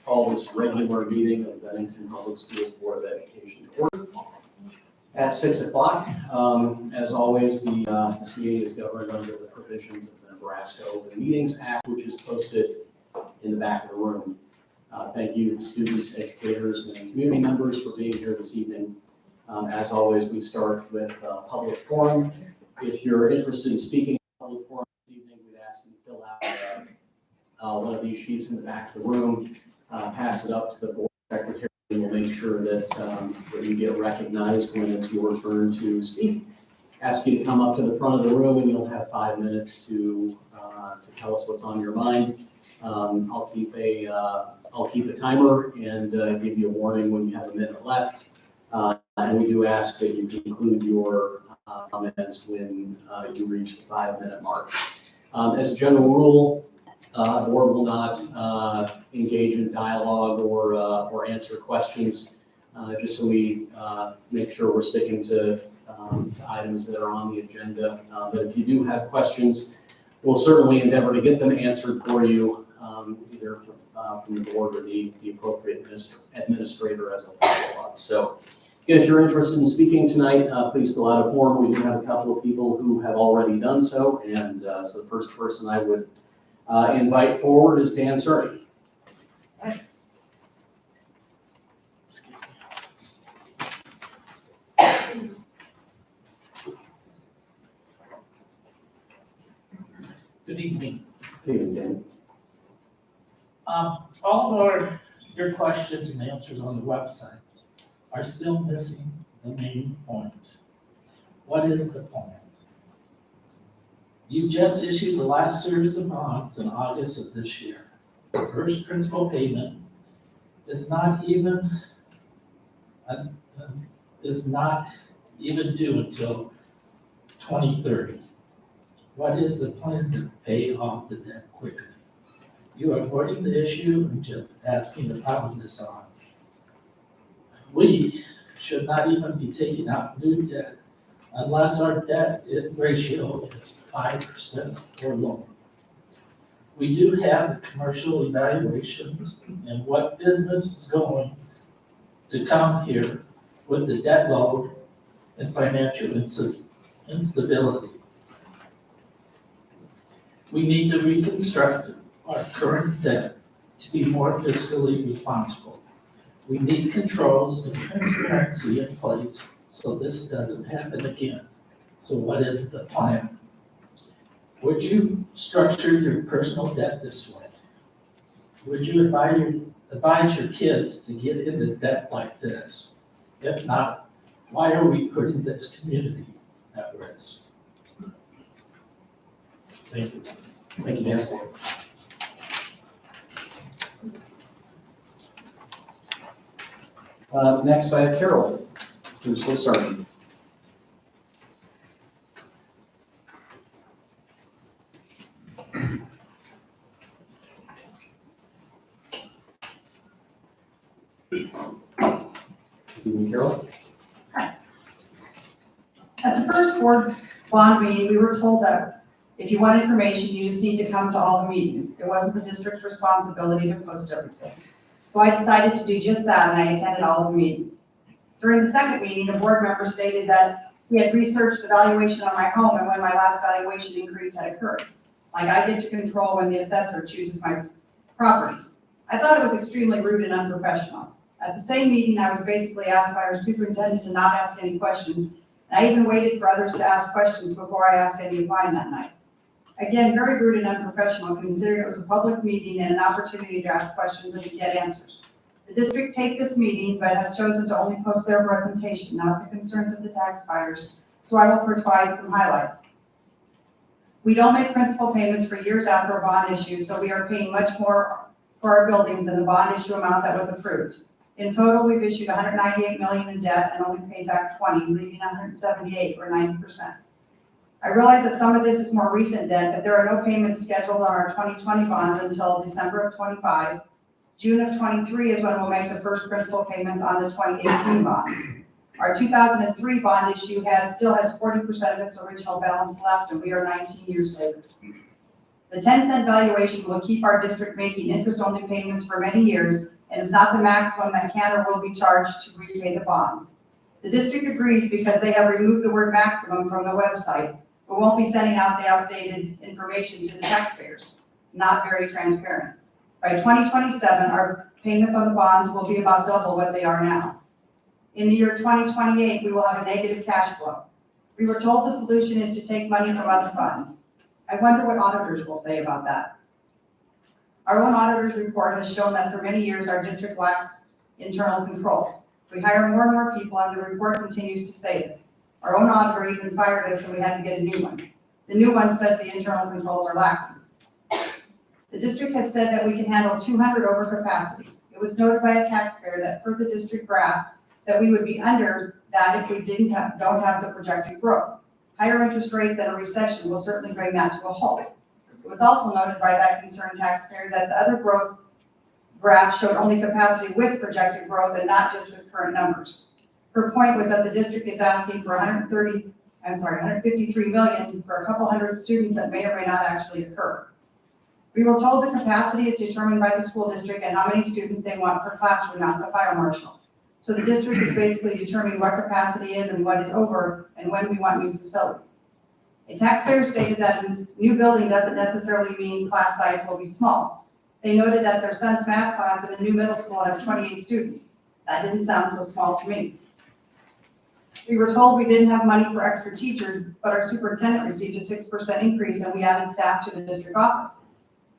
call this regular meeting of the Bennington Public Schools Board of Education to order at 6 o'clock. As always, this meeting is governed under the provisions of the Nebraska Open Meetings Act, which is posted in the back of the room. Thank you, students, educators, and community members for being here this evening. As always, we start with public forum. If you're interested in speaking in public forum this evening, we'd ask you to fill out one of these sheets in the back of the room, pass it up to the board secretary, and we'll make sure that, that you get recognized when it's your turn to speak. Ask you to come up to the front of the room, and you'll have 5 minutes to tell us what's on your mind. I'll keep a timer and give you a warning when you have a minute left. And we do ask that you conclude your comments when you reach the 5-minute mark. As a general rule, the board will not engage in dialogue or answer questions, just so we make sure we're sticking to items that are on the agenda. But if you do have questions, we'll certainly endeavor to get them answered for you, either from the board or the appropriate administrator as a follow-up. So again, if you're interested in speaking tonight, please fill out a form. We do have a couple of people who have already done so, and so the first person I would invite forward is Dan Surrey. Good evening. Good evening, Dan. All of your questions and answers on the websites are still missing the main point. What is the plan? You just issued the last series of bonds in August of this year. The first principal payment is not even due until 2030. What is the plan to pay off the debt quickly? You are avoiding the issue and just asking to pile this on. We should not even be taking out new debt unless our debt ratio is 5% or lower. We do have the commercial evaluations and what business is going to come here with the debt load and financial instability. We need to reconstruct our current debt to be more fiscally responsible. We need controls and transparency in place so this doesn't happen again. So what is the plan? Would you structure your personal debt this way? Would you advise your kids to get into debt like this? If not, why are we putting this community at risk? Thank you. Thank you, Dan. Next, I have Carol, who's still starting. Carol? Hi. At the first board bond meeting, we were told that if you want information, you just need to come to all the meetings. It wasn't the district's responsibility to post everything. So I decided to do just that, and I attended all of the meetings. During the second meeting, a board member stated that he had researched the valuation on my home and when my last valuation increase had occurred. Like I get to control when the assessor chooses my property. I thought it was extremely rude and unprofessional. At the same meeting, I was basically asked by our superintendent to not ask any questions, and I even waited for others to ask questions before I asked any of mine that night. Again, very rude and unprofessional, considering it was a public meeting and an opportunity to ask questions and to get answers. The district taped this meeting, but has chosen to only post their presentation, not the concerns of the taxpayers, so I will provide some highlights. We don't make principal payments for years after a bond issue, so we are paying much more for our buildings than the bond issue amount that was approved. In total, we've issued $198 million in debt and only paid back 20, leaving 178 or 90%. I realize that some of this is more recent debt, but there are no payments scheduled on our 2020 bonds until December of 25. June of 23 is when we'll make the first principal payments on the 2018 bonds. Our 2003 bond issue still has 40% of its original balance left, and we are 19 years later. The 10-cent valuation will keep our district making interest-only payments for many years and is not the maximum that can or will be charged to repay the bonds. The district agrees because they have removed the word maximum from the website, but won't be sending out the outdated information to the taxpayers. Not very transparent. By 2027, our payments on the bonds will be about double what they are now. In the year 2028, we will have a negative cash flow. We were told the solution is to take money from other funds. I wonder what auditors will say about that. Our own auditor's report has shown that for many years, our district lacks internal controls. We hire more and more people, and the report continues to say this. Our own auditor even fired us, and we had to get a new one. The new one says the internal controls are lacking. The district has said that we can handle 200 over capacity. It was noted by a taxpayer that per the district graph, that we would be under that if we don't have the projected growth. Higher interest rates and a recession will certainly bring that to a halt. It was also noted by that concerned taxpayer that the other growth graph showed only capacity with projected growth and not just with current numbers. Her point was that the district is asking for 153 million for a couple hundred students that may or may not actually occur. We were told the capacity is determined by the school district and how many students they want per classroom, not the fire marshal. So the district is basically determining what capacity is and what is over and when we want new facilities. A taxpayer stated that a new building doesn't necessarily mean class size will be small. They noted that their son's math class in the new middle school has 28 students. That didn't sound so small to me. We were told we didn't have money for extra teachers, but our superintendent received a 6% increase and we added staff to the district office.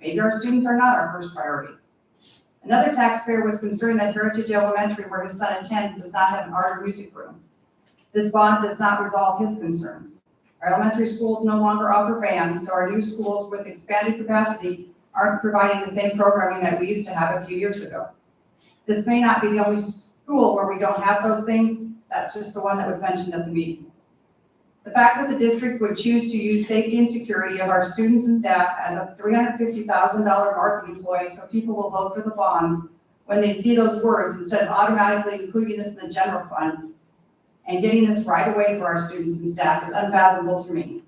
Maybe our students are not our first priority. Another taxpayer was concerned that Heritage Elementary, where his son attends, does not have an art or music room. This bond does not resolve his concerns. Our elementary schools no longer offer bands, so our new schools with expanded capacity aren't providing the same programming that we used to have a few years ago. This may not be the only school where we don't have those things. That's just the one that was mentioned at the meeting. The fact that the district would choose to use safety and security of our students and staff as a $350,000 marketing ploy so people will vote for the bonds when they see those words instead of automatically including this in the general fund and getting this right away for our students and staff is unfathomable to me.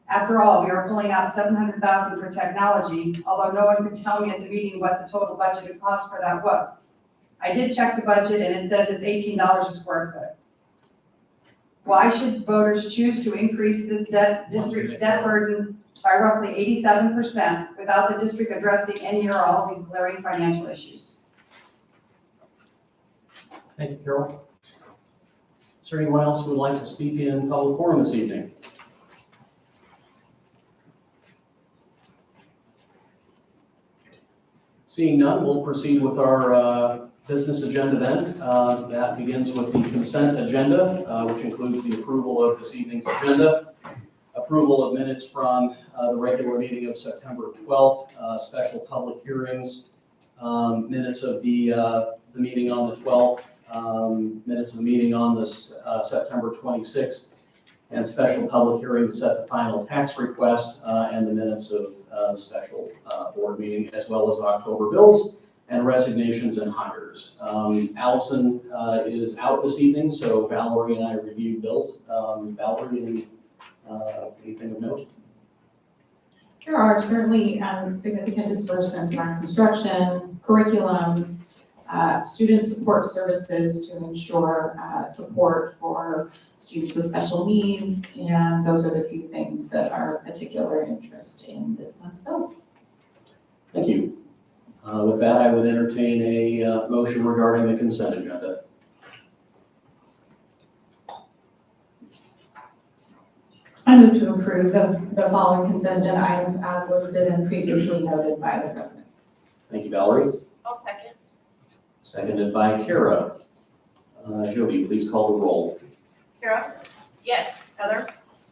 After all, we are pulling out $700,000 for technology, although no one could tell me at the meeting what the total budgeted cost for that was. I did check the budget and it says it's $18 a square foot. Why should voters choose to increase this district's debt burden by roughly 87% without the district addressing any or all of these glaring financial issues? Thank you, Carol. Is there anyone else who would like to speak in public forum this evening? Seeing none, we'll proceed with our business agenda then. That begins with the consent agenda, which includes the approval of this evening's agenda, approval of minutes from the regular meeting of September 12th, special public hearings, minutes of the meeting on the 12th, minutes of the meeting on the September 26th, and special public hearing to set the final tax request, and the minutes of the special board meeting, as well as October bills and resignations and hires. Allison is out this evening, so Valerie and I reviewed bills. Valerie, anything of note? There are certainly significant disbursements in our construction, curriculum, student support services to ensure support for students with special needs, and those are the few things that are of particular interest in this month's bills. Thank you. With that, I would entertain a motion regarding the consent agenda. I move to approve the following consent agenda items as listed and previously noted by the president. Thank you, Valerie. I'll second. Seconded by Kara. Jody, please call the roll. Kara? Yes. Heather?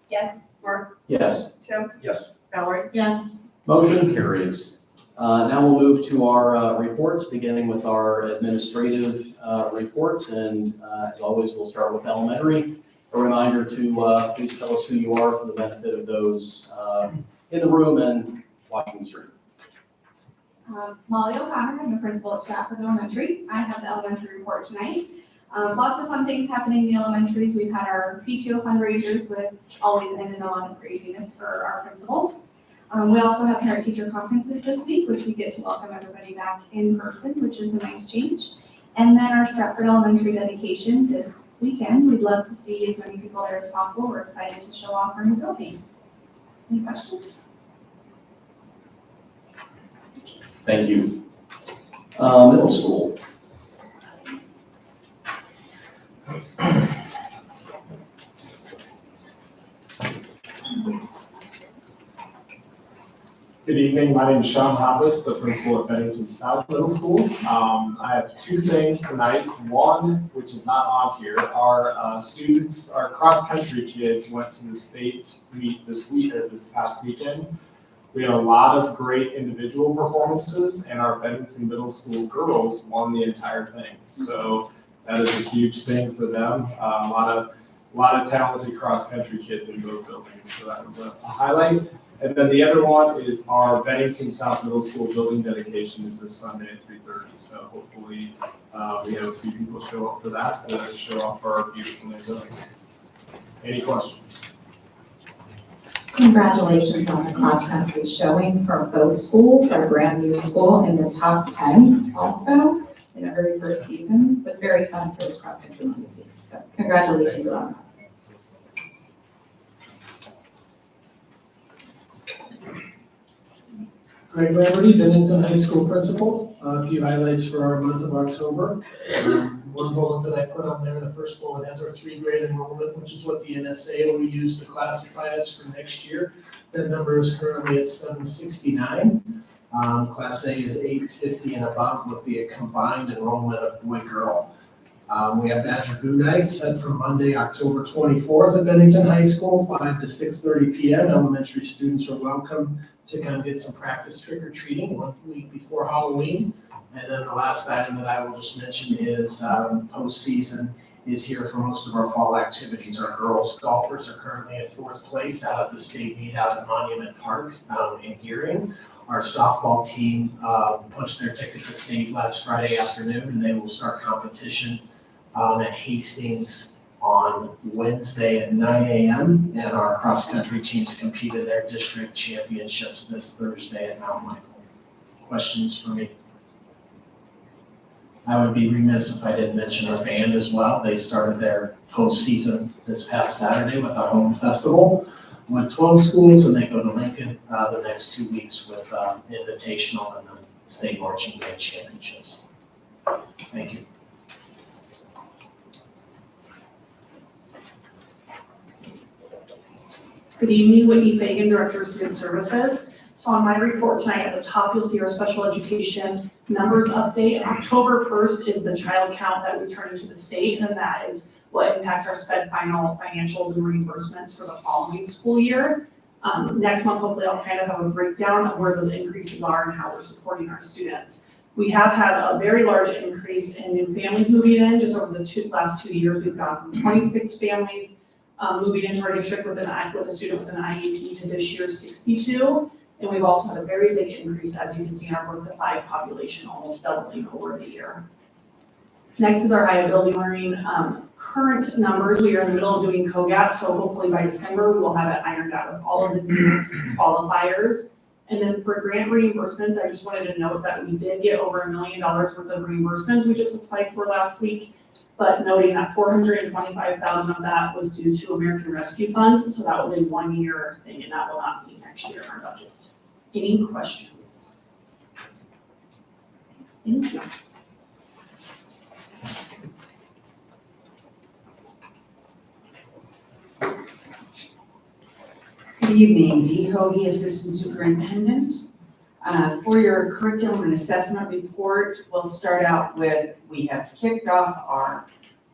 Yes. Mark? Yes. Tim? Yes. Valerie? Yes. Motion carries. Now we'll move to our reports, beginning with our administrative reports. And as always, we'll start with elementary. A reminder to please tell us who you are for the benefit of those in the room and watching the stream. Molly O'Connor, I'm the principal at Stratford Elementary. I have the elementary report tonight. Lots of fun things happening in the elementaries. We've had our PTO fundraisers with always in and a lot of craziness for our principals. We also have parent-teacher conferences this week, which we get to welcome everybody back in person, which is a nice change. And then our Stratford Elementary dedication this weekend. We'd love to see as many people there as possible. We're excited to show off our new building. Any questions? Thank you. Middle school. Good evening, my name is Sean Hoppus, the principal at Bennington South Middle School. I have two things tonight. One, which is not on here, our students, our cross-country kids went to the state meet this past weekend. We had a lot of great individual performances, and our Bennington Middle School girls won the entire thing. So that is a huge thing for them. A lot of talented cross-country kids in both buildings, so that was a highlight. And then the other one is our Bennington South Middle School building dedication is this Sunday at 3:30. So hopefully we have a few people show up for that to show off our beautiful new building. Any questions? Congratulations on the cross-country showing for both schools, our brand new school in the top 10 also in the very first season. It was very fun for this cross-country to see. So congratulations on that. Greg Lamberty, Bennington High School Principal. A few highlights for our month of October. One bullet that I put on there, the first bullet has our 3rd grade enrollment, which is what the NSA will use to classify us for next year. That number is currently at 769. Class A is 850 and above with the combined enrollment of boy-girl. We have Badger Boo Night set for Monday, October 24th at Bennington High School, 5 to 6:30 p.m. Elementary students are welcome to kind of get some practice trick-or-treating 1 week before Halloween. And then the last item that I will just mention is postseason is here for most of our fall activities. Our girls golfers are currently in 4th place out at the state meet out at Monument Park in Gearing. Our softball team punched their ticket to state last Friday afternoon, and they will start competition at Hastings on Wednesday at 9 a.m. And our cross-country teams competed their district championships this Thursday at Mount Michael. Questions for me? I would be remiss if I didn't mention our band as well. They started their postseason this past Saturday with our home festival with 12 schools, and they go to Lincoln the next 2 weeks with invitational and the state marching band championships. Thank you. Good evening, Whitney Fagan, Director of Student Services. So on my report tonight at the top, you'll see our special education numbers update. October 1st is the child count that we turn into the state, and that is what impacts our SPED final financials and reimbursements for the following school year. Next month, hopefully I'll kind of have a breakdown of where those increases are and how we're supporting our students. We have had a very large increase in new families moving in. Just over the last 2 years, we've gone from 26 families moving into our district with a student with an IEP to this year's 62. And we've also had a very big increase, as you can see in our birth to 5 population, almost doubling over the year. Next is our high ability learning current numbers. We are in the middle of doing COGAT, so hopefully by December we will have it ironed out with all of the new qualifiers. And then for grant reimbursements, I just wanted to note that we did get over $1 million worth of reimbursements we just applied for last week, but noting that $425,000 of that was due to American Rescue Funds, so that was a 1-year thing, and that will not be next year in our budget. Any questions? Thank you. Good evening, Dee Hoagie, Assistant Superintendent. For your curriculum and assessment report, we'll start out with, we have kicked off our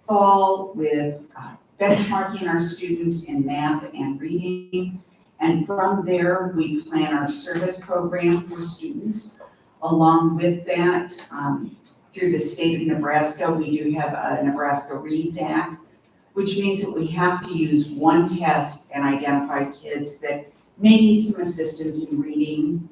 fall with benchmarking our students in math and reading. And from there, we plan our service program for students. Along with that, through the state of Nebraska, we do have a Nebraska Reads Act, which means that we have to use one test and identify kids that may need some assistance in reading.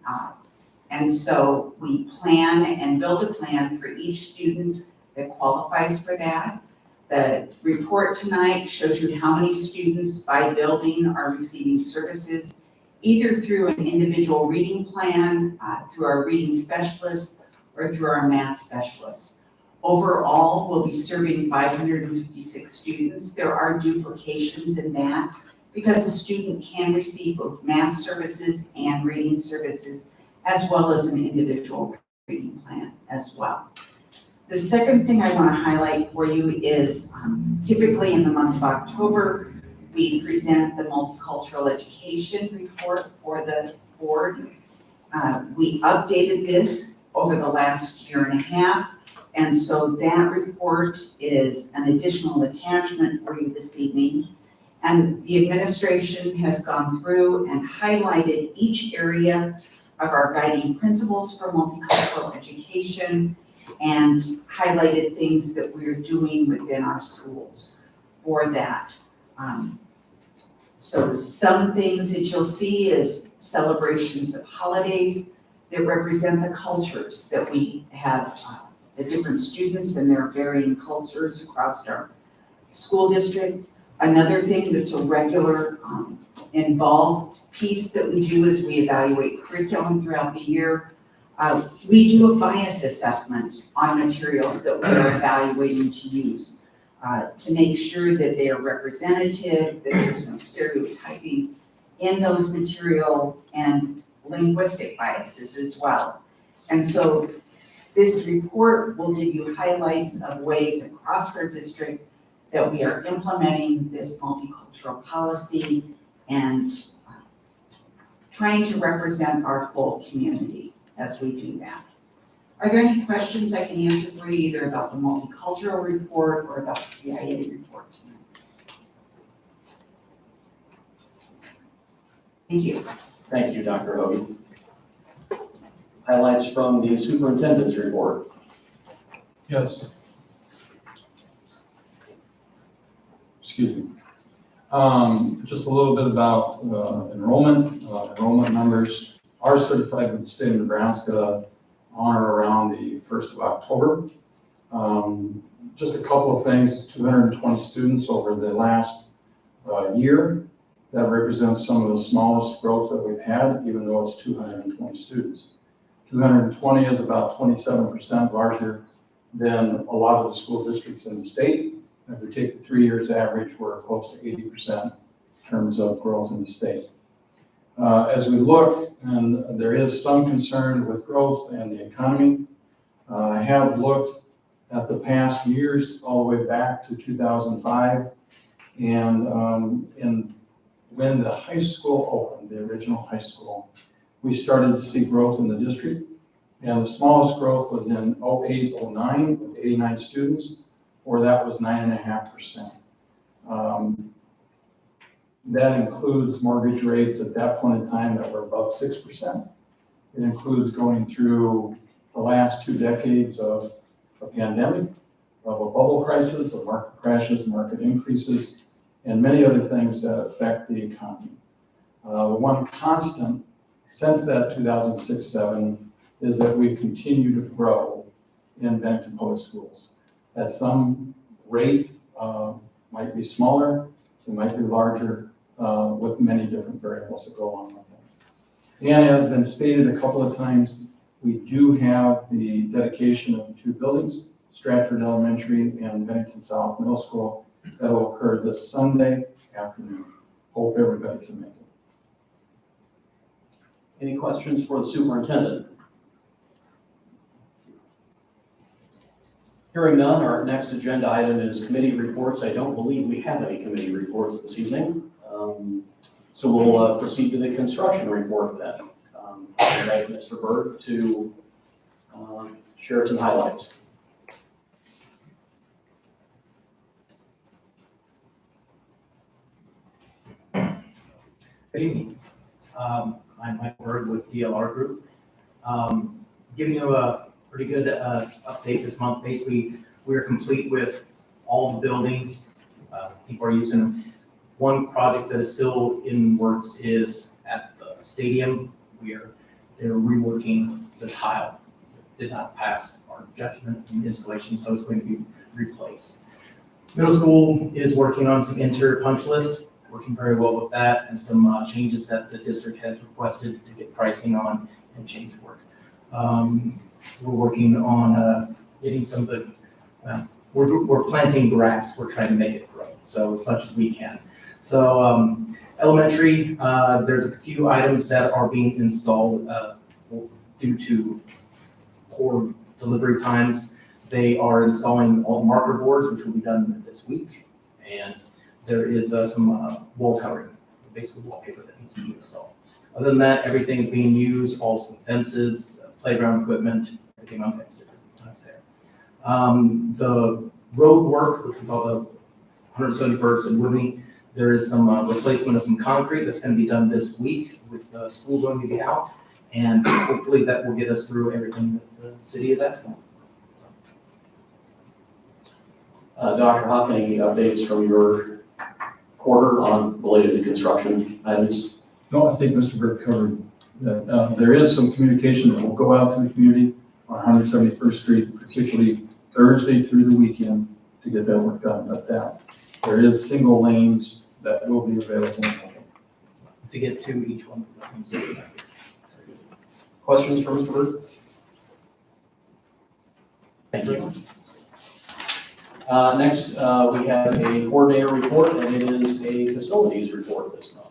And so we plan and build a plan for each student that qualifies for that. The report tonight shows you how many students by building are receiving services either through an individual reading plan, through our reading specialist, or through our math specialist. Overall, we'll be serving 556 students. There are duplications in that because a student can receive both math services and reading services, as well as an individual reading plan as well. The second thing I want to highlight for you is typically in the month of October, we present the Multicultural Education Report for the board. We updated this over the last year and a half, and so that report is an additional attachment for you this evening. And the administration has gone through and highlighted each area of our guiding principles for multicultural education and highlighted things that we're doing within our schools for that. So some things that you'll see is celebrations of holidays that represent the cultures that we have, the different students and their varying cultures across our school district. Another thing that's a regular involved piece that we do is we evaluate curriculum throughout the year. We do a bias assessment on materials that we're evaluating to use to make sure that they are representative, that there's no stereotyping in those material and linguistic biases as well. And so this report will give you highlights of ways across our district that we are implementing this multicultural policy and trying to represent our full community as we do that. Are there any questions I can answer for you either about the multicultural report or about the CIA report tonight? Thank you. Thank you, Dr. Hogan. Highlights from the Superintendent's Report. Yes. Excuse me. Just a little bit about enrollment numbers. Are certified with the state of Nebraska on or around the 1st of October. Just a couple of things, 220 students over the last year. That represents some of the smallest growth that we've had, even though it's 220 students. 220 is about 27% larger than a lot of the school districts in the state. If we take the 3 years average, we're close to 80% in terms of growth in the state. As we look, and there is some concern with growth and the economy, I have looked at the past years all the way back to 2005, and when the high school opened, the original high school, we started to see growth in the district, and the smallest growth was in 08, 09 with 89 students, or that was 9.5%. That includes mortgage rates at that point in time that were above 6%. It includes going through the last 2 decades of a pandemic, of a bubble crisis, of market crashes, market increases, and many other things that affect the economy. The one constant since that 2006-07 is that we continue to grow in Bennington Public Schools. At some rate, might be smaller, it might be larger, with many different variables that go along with it. And as been stated a couple of times, we do have the dedication of the 2 buildings, Stratford Elementary and Bennington South Middle School, that will occur this Sunday afternoon. Hope everybody can make it. Any questions for the superintendent? Hearing none, our next agenda item is committee reports. I don't believe we have any committee reports this evening. So we'll proceed to the construction report then. I'll invite Mr. Berg to share some highlights. Good evening. I'm Michael Berg with DLR Group. Giving you a pretty good update this month. Basically, we're complete with all the buildings. People are using them. One project that is still in works is at the stadium. They're reworking the tile. It did not pass our judgment in installation, so it's going to be replaced. Middle school is working on some interior punch list. working very well with that, and some changes that the district has requested to get pricing on and change work. We're working on getting some of the, we're planting grass, we're trying to make it grow, so as much as we can. So elementary, there's a few items that are being installed due to poor delivery times. They are installing all marker boards, which will be done this week, and there is some wall covering, basically wallpaper that needs to be installed. Other than that, everything is being used, all some fences, playground equipment, everything on fence there. The road work, which we call the 171st and Whitney, there is some replacement of some concrete that's going to be done this week with the school going to be out, and hopefully that will get us through everything that the city is asking. Dr. Hvac, any updates from your quarter on related to construction items? No, I think Mr. Burke covered that. There is some communication that will go out to the community on 171st Street, particularly Thursday through the weekend to get that work done. But there is single lanes that will be available. To get to each one. Questions for Mr. Burke? Thank you. Next, we have a coordinator report, and it is a facilities report this month.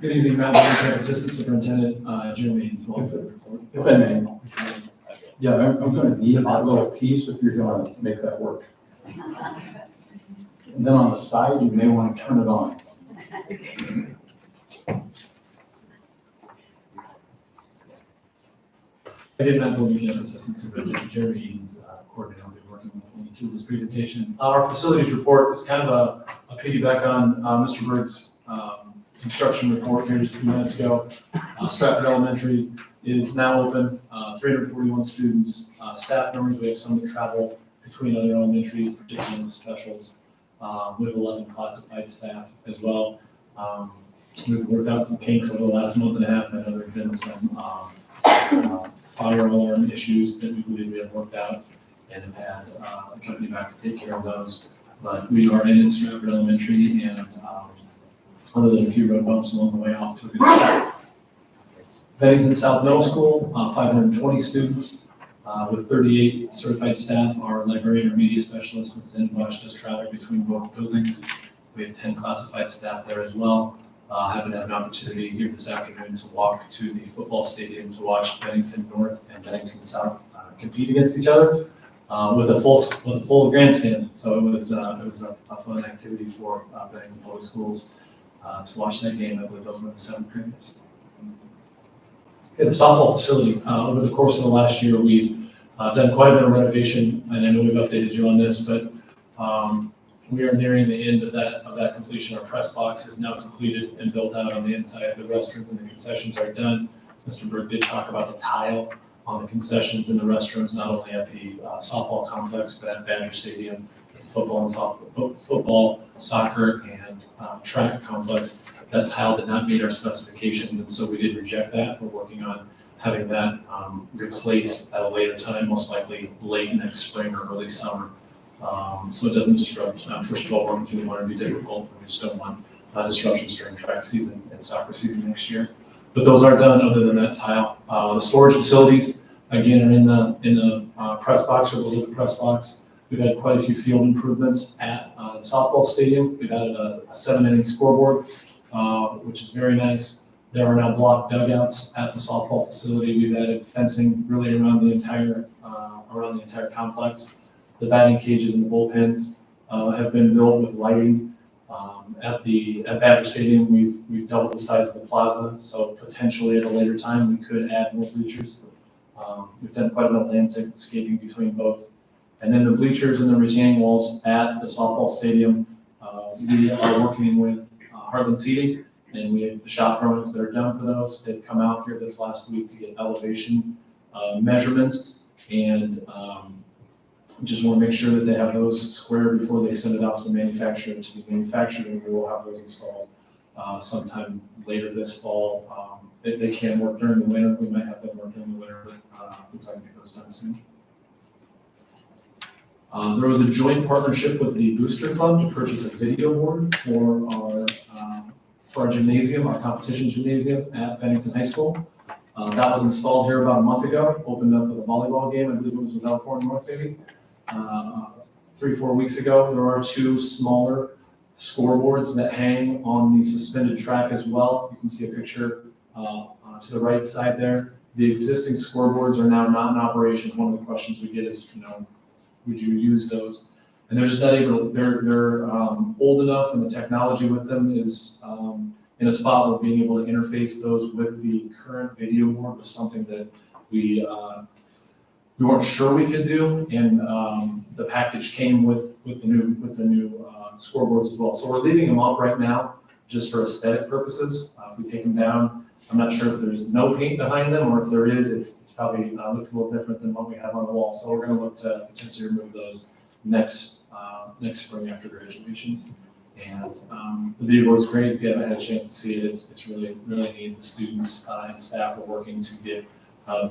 Good evening, Madam Chair, Assistant Superintendent Jim Means. If I may. Yeah, I'm going to need that little piece if you're going to make that work. And then on the side, you may want to turn it on. I did not believe you have Assistant Superintendent Jeremy Eaton's coordinator. I'll be working with me through this presentation. Our facilities report is kind of a piggyback on Mr. Berg's construction report here just a few minutes ago. Stratford Elementary is now open, 341 students, staff members. We have some that travel between other elementaries, particularly in the specials. We have 11 classified staff as well. We've worked out some kinks over the last month and a half. I know there have been some fire alarm issues that we believe we have worked out and have had a company back to take care of those. But we are in Stratford Elementary, and other than a few road bumps along the way, off to a good start. Bennington South Middle School, 520 students with 38 certified staff. Our librarian or media specialist, Ms. Denbosch, does travel between both buildings. We have 10 classified staff there as well. Haven't had an opportunity here this afternoon to walk to the football stadium to watch Bennington North and Bennington South compete against each other with a full grandstand. So it was a fun activity for Bennington Public Schools to watch that game. I believe those were the 7th graders. Okay, the softball facility. Over the course of the last year, we've done quite a bit of renovation, and I know we've updated you on this, but we are nearing the end of that completion. Our press box is now completed and built out on the inside. The restrooms and the concessions are done. Mr. Burke did talk about the tile on the concessions and the restrooms, not only at the softball complex, but at Badger Stadium, football, soccer, and track complex. That tile did not meet our specifications, and so we did reject that. We're working on having that replaced at a later time, most likely late next spring or early summer. So it doesn't disrupt. First of all, working through the winter would be difficult. We just don't want disruptions during track season and soccer season next year. But those are done other than that tile. The storage facilities, again, are in the press box or the little press box. We've had quite a few field improvements at the softball stadium. We've added a 7-inning scoreboard, which is very nice. There are now block dugouts at the softball facility. We've added fencing really around the entire complex. The batting cages and the bullpens have been built with lighting. At Badger Stadium, we've doubled the size of the plaza, so potentially at a later time we could add more bleachers. We've done quite a bit of landscaping between both. And then the bleachers and the retaining walls at the softball stadium, we are working with Heartland Seating, and we have the shop runners that are done for those. They've come out here this last week to get elevation measurements, and just want to make sure that they have those square before they send it out to the manufacturer to be manufactured, and we will have those installed sometime later this fall. They can work during the winter. We might have them work during the winter, but we're trying to get those done soon. There was a joint partnership with the Booster Club to purchase a video board for our gymnasium, our competition gymnasium at Bennington High School. That was installed here about a month ago, opened up with a volleyball game, I believe it was with Elkhorn North, maybe. 3-4 weeks ago. There are 2 smaller scoreboards that hang on the suspended track as well. You can see a picture to the right side there. The existing scoreboards are now not in operation. One of the questions we get is, would you use those? And they're just not able to, they're old enough and the technology with them is in a spot where being able to interface those with the current video board was something that we weren't sure we could do. And the package came with the new scoreboards as well. So we're leaving them up right now just for aesthetic purposes. If we take them down, I'm not sure if there's no paint behind them or if there is, it's probably looks a little different than what we have on the wall. So we're going to look to potentially remove those next spring after graduation. And the video board is great. If you haven't had a chance to see it, it's really, really neat. The students and staff are working to get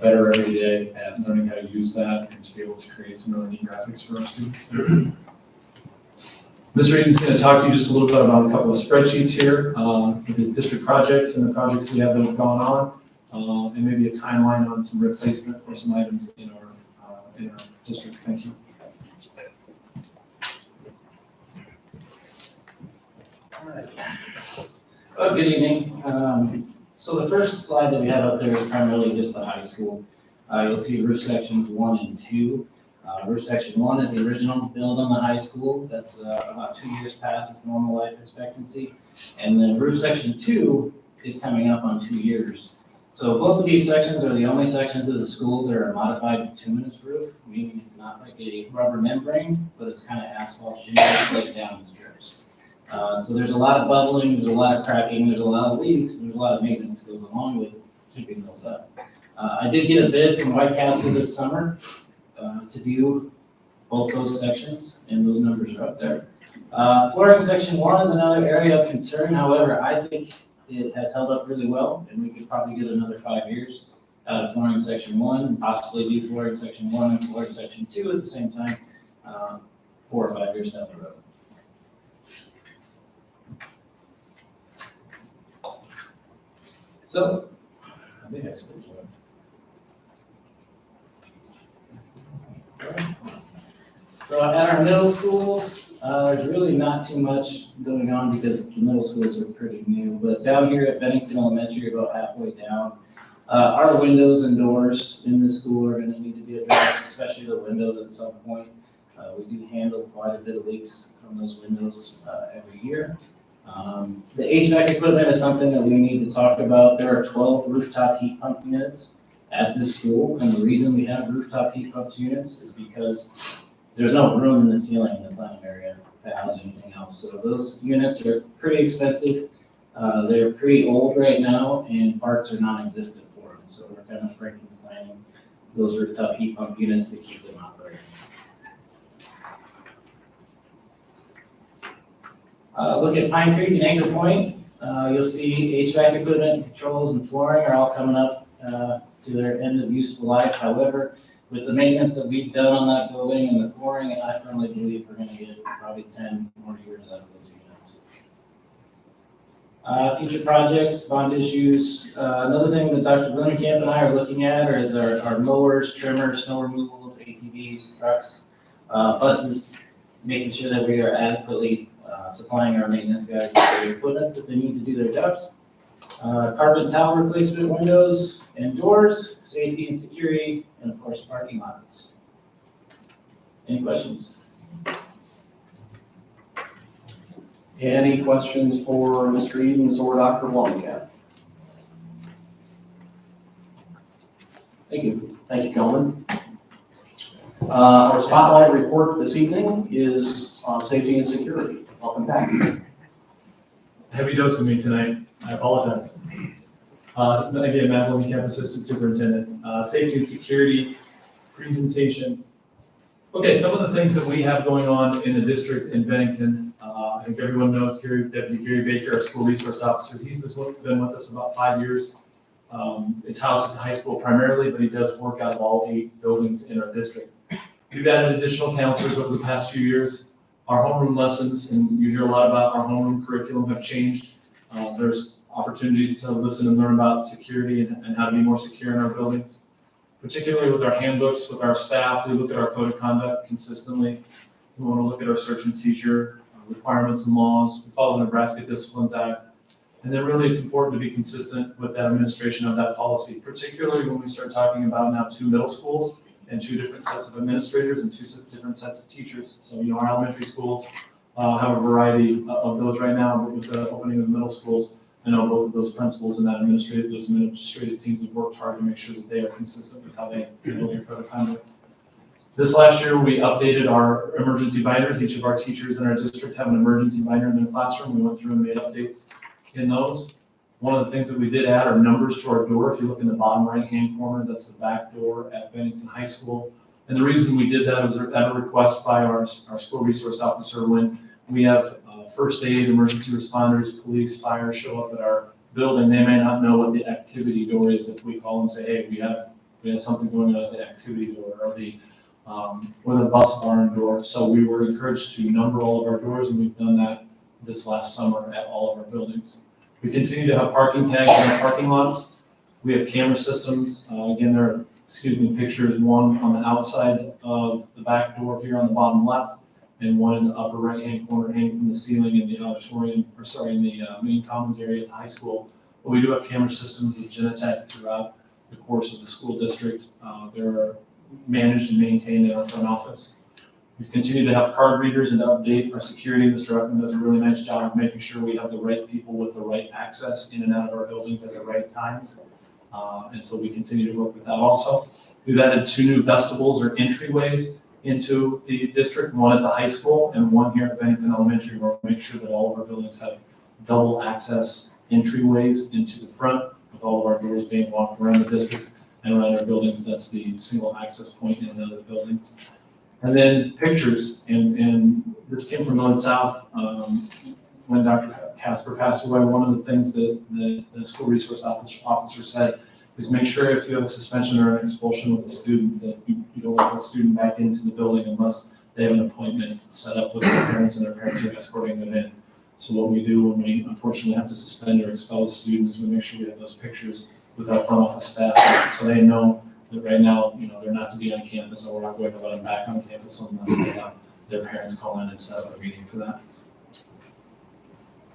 better every day at learning how to use that and to be able to create some really neat graphics for our students. Mr. Eaton's going to talk to you just a little bit about a couple of spreadsheets here with his district projects and the projects we have that have gone on, and maybe a timeline on some replacement for some items in our district. Thank you. All right. Well, good evening. So the first slide that we have up there is primarily just the high school. You'll see roof sections 1 and 2. Roof section 1 is the original build on the high school. That's about 2 years past its normal life expectancy. And then roof section 2 is coming up on 2 years. So both of these sections are the only sections of the school that are a modified bituminous roof, meaning it's not like a rubber membrane, but it's kind of asphalt shingle laid down in strips. So there's a lot of bubbling, there's a lot of cracking, there's a lot of leaks, and there's a lot of maintenance that goes along with keeping those up. I did get a bid from White Castle this summer to do both those sections, and those numbers are up there. Flooring section 1 is another area of concern. However, I think it has held up really well, and we could probably get another 5 years out of flooring section 1, and possibly do flooring section 1 and flooring section 2 at the same time, 4 or 5 years down the road. So, I think I skipped one. So at our middle schools, there's really not too much going on because the middle schools are pretty new. But down here at Bennington Elementary, about halfway down, our windows and doors in the school are going to need to be addressed, especially the windows at some point. We do handle quite a bit of leaks from those windows every year. The HVAC equipment is something that we need to talk about. There are 12 rooftop heat pump units at this school, and the reason we have rooftop heat pump units is because there's no room in the ceiling in the plenum area to house anything else. So those units are pretty expensive. They're pretty old right now, and parts are non-existent for them. So we're kind of Frankensteining those rooftop heat pump units to keep them operating. Look at Pine Creek and Anchor Point. You'll see HVAC equipment, controls, and flooring are all coming up to their end of useful life. However, with the maintenance that we've done on that building and the flooring, I firmly believe we're going to get probably 10 more years out of those units. Future projects, bond issues. Another thing that Dr. Brunenkamp and I are looking at is our mowers, trimmers, snow removals, ATVs, trucks, buses, making sure that we are adequately supplying our maintenance guys with the equipment that they need to do their jobs. Carpet tile replacement, windows and doors, safety and security, and of course parking lots. Any questions? Any questions for Mr. Edens or Dr. Blomkamp? Thank you. Thank you, gentlemen. Our spotlight report this evening is on safety and security. Welcome back. Heavy dose of me tonight. I apologize. Again, Matt Blomkamp, Assistant Superintendent. Safety and security presentation. Okay, some of the things that we have going on in the district in Bennington. I think everyone knows Deputy Gary Baker, our school resource officer. He's been with us about 5 years. It's housed at the high school primarily, but he does work out of all 8 buildings in our district. We've added additional counselors over the past few years. Our homeroom lessons, and you hear a lot about our homeroom curriculum, have changed. There's opportunities to listen and learn about security and how to be more secure in our buildings. Particularly with our handbooks, with our staff, we look at our code of conduct consistently. We want to look at our search and seizure requirements and laws. We follow the Nebraska Disciplines Act. And then really it's important to be consistent with that administration of that policy, particularly when we start talking about now 2 middle schools and 2 different sets of administrators and 2 different sets of teachers. So, our elementary schools have a variety of those right now, but with the opening of the middle schools, I know both of those principals and those administrative teams have worked hard to make sure that they are consistent with how they handle their code of conduct. This last year, we updated our emergency binders. Each of our teachers in our district have an emergency binder in their classroom. We went through and made updates in those. One of the things that we did add are numbers to our door. If you look in the bottom right-hand corner, that's the back door at Bennington High School. And the reason we did that was at a request by our school resource officer. When we have first aid, emergency responders, police, fire show up at our building, they may not know what the activity door is. If we call and say, hey, we have something going on at the activity door or the bus barn door. So we were encouraged to number all of our doors, and we've done that this last summer at all of our buildings. We continue to have parking tags in our parking lots. We have camera systems. Again, there are, pictures, one on the outside of the back door here on the bottom left, and one in the upper right-hand corner hanging from the ceiling in the auditorium, in the main commons area at the high school. But we do have camera systems with Genetech throughout the course of the school district. They're managed and maintained in our front office. We've continued to have card readers and to update our security. Mr. Ruckman does a really nice job of making sure we have the right people with the right access in and out of our buildings at the right times. And so we continue to work with that also. We've added 2 new vestibules or entryways into the district, one at the high school and one here at Bennington Elementary, where we make sure that all of our buildings have double access entryways into the front, with all of our doors being locked around the district and around our buildings. That's the single access point in the other buildings. And then pictures, and this came from North South. When Dr. Casper passed away, one of the things that the school resource officer said is make sure if you have a suspension or an expulsion with a student that you don't let the student back into the building unless they have an appointment set up with their parents and their parents are escorting them in. So what we do when we unfortunately have to suspend or expel a student is we make sure we have those pictures with our front office staff so they know that right now, they're not to be on campus, or we're not going to let them back on campus unless they have their parents call in and set up a meeting for that.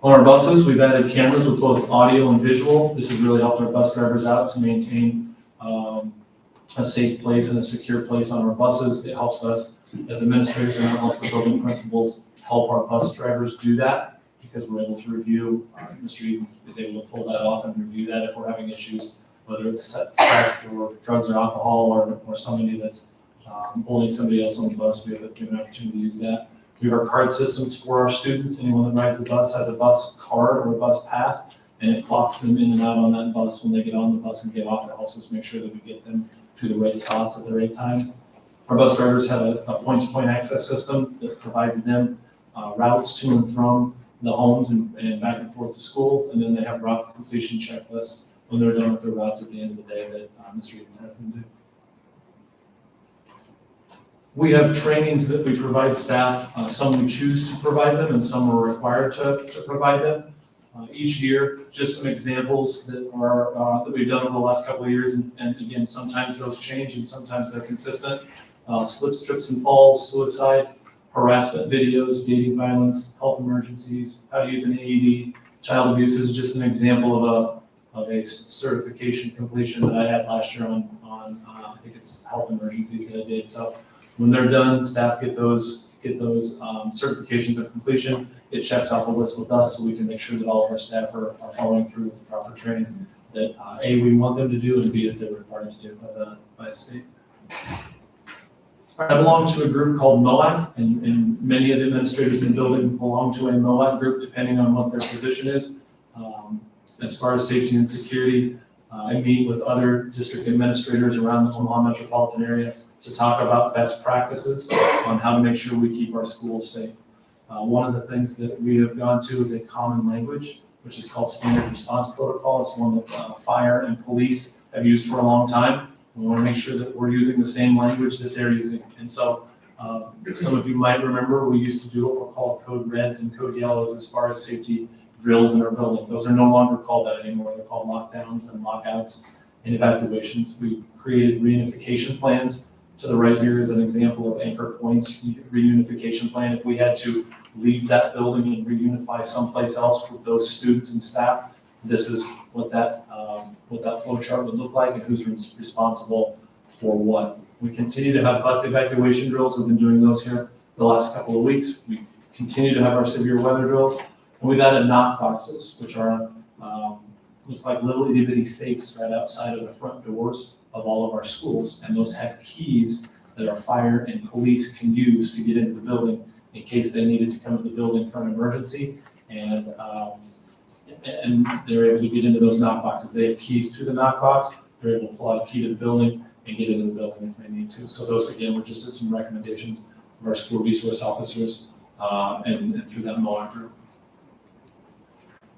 On our buses, we've added cameras with both audio and visual. This has really helped our bus drivers out to maintain a safe place and a secure place on our buses. It helps us as administrators, and it helps the building principals help our bus drivers do that, because we're able to review, Mr. Eden is able to pull that off and review that if we're having issues, whether it's theft or drugs or alcohol or somebody that's bullying somebody else on the bus. We have an opportunity to use that. We have our card systems for our students. Anyone that rides the bus has a bus card or a bus pass, and it clocks them in and out on that bus when they get on the bus and get off. It helps us make sure that we get them to the right spots at the right times. Our bus drivers have a point-to-point access system that provides them routes to and from the homes and back and forth to school, and then they have route completion checklists when they're done with their routes at the end of the day that Mr. Edens has them do. We have trainings that we provide staff. Some we choose to provide them and some are required to provide them. Each year, just some examples that we've done over the last couple of years, and again, sometimes those change and sometimes they're consistent. Slips, trips, and falls, suicide, harassment videos, dating violence, health emergencies, how to use an AED, child abuse is just an example of a certification completion that I had last year on I think it's health emergencies that I did. So when they're done, staff get those certifications of completion. It checks off a list with us so we can make sure that all of our staff are following through with the proper training that A, we want them to do, and B, that they're required to do by the state. I belong to a group called Hvac, and many of the administrators in the building belong to a Hvac group, depending on what their position is. As far as safety and security, I meet with other district administrators around the Omaha metropolitan area to talk about best practices on how to make sure we keep our schools safe. One of the things that we have gone to is a common language, which is called standard response protocol. It's one that fire and police have used for a long time. We want to make sure that we're using the same language that they're using. And so some of you might remember we used to do what were called code reds and code yellows as far as safety drills in our building. Those are no longer called that anymore. They're called lockdowns and lockouts and evacuations. We created reunification plans. To the right here is an example of anchor points reunification plan. If we had to leave that building and reunify someplace else with those students and staff, this is what that flow chart would look like and who's responsible for what. We continue to have bus evacuation drills. We've been doing those here the last couple of weeks. We continue to have our severe weather drills. And we've added knock boxes, which are look like little itty bitty safes right outside of the front doors of all of our schools. And those have keys that our fire and police can use to get into the building in case they needed to come to the building for an emergency. And they're able to get into those knock boxes. They have keys to the knock box. They're able to pull out a key to the building and get into the building if they need to. So those, again, were just some recommendations of our school resource officers and through that MOAC group.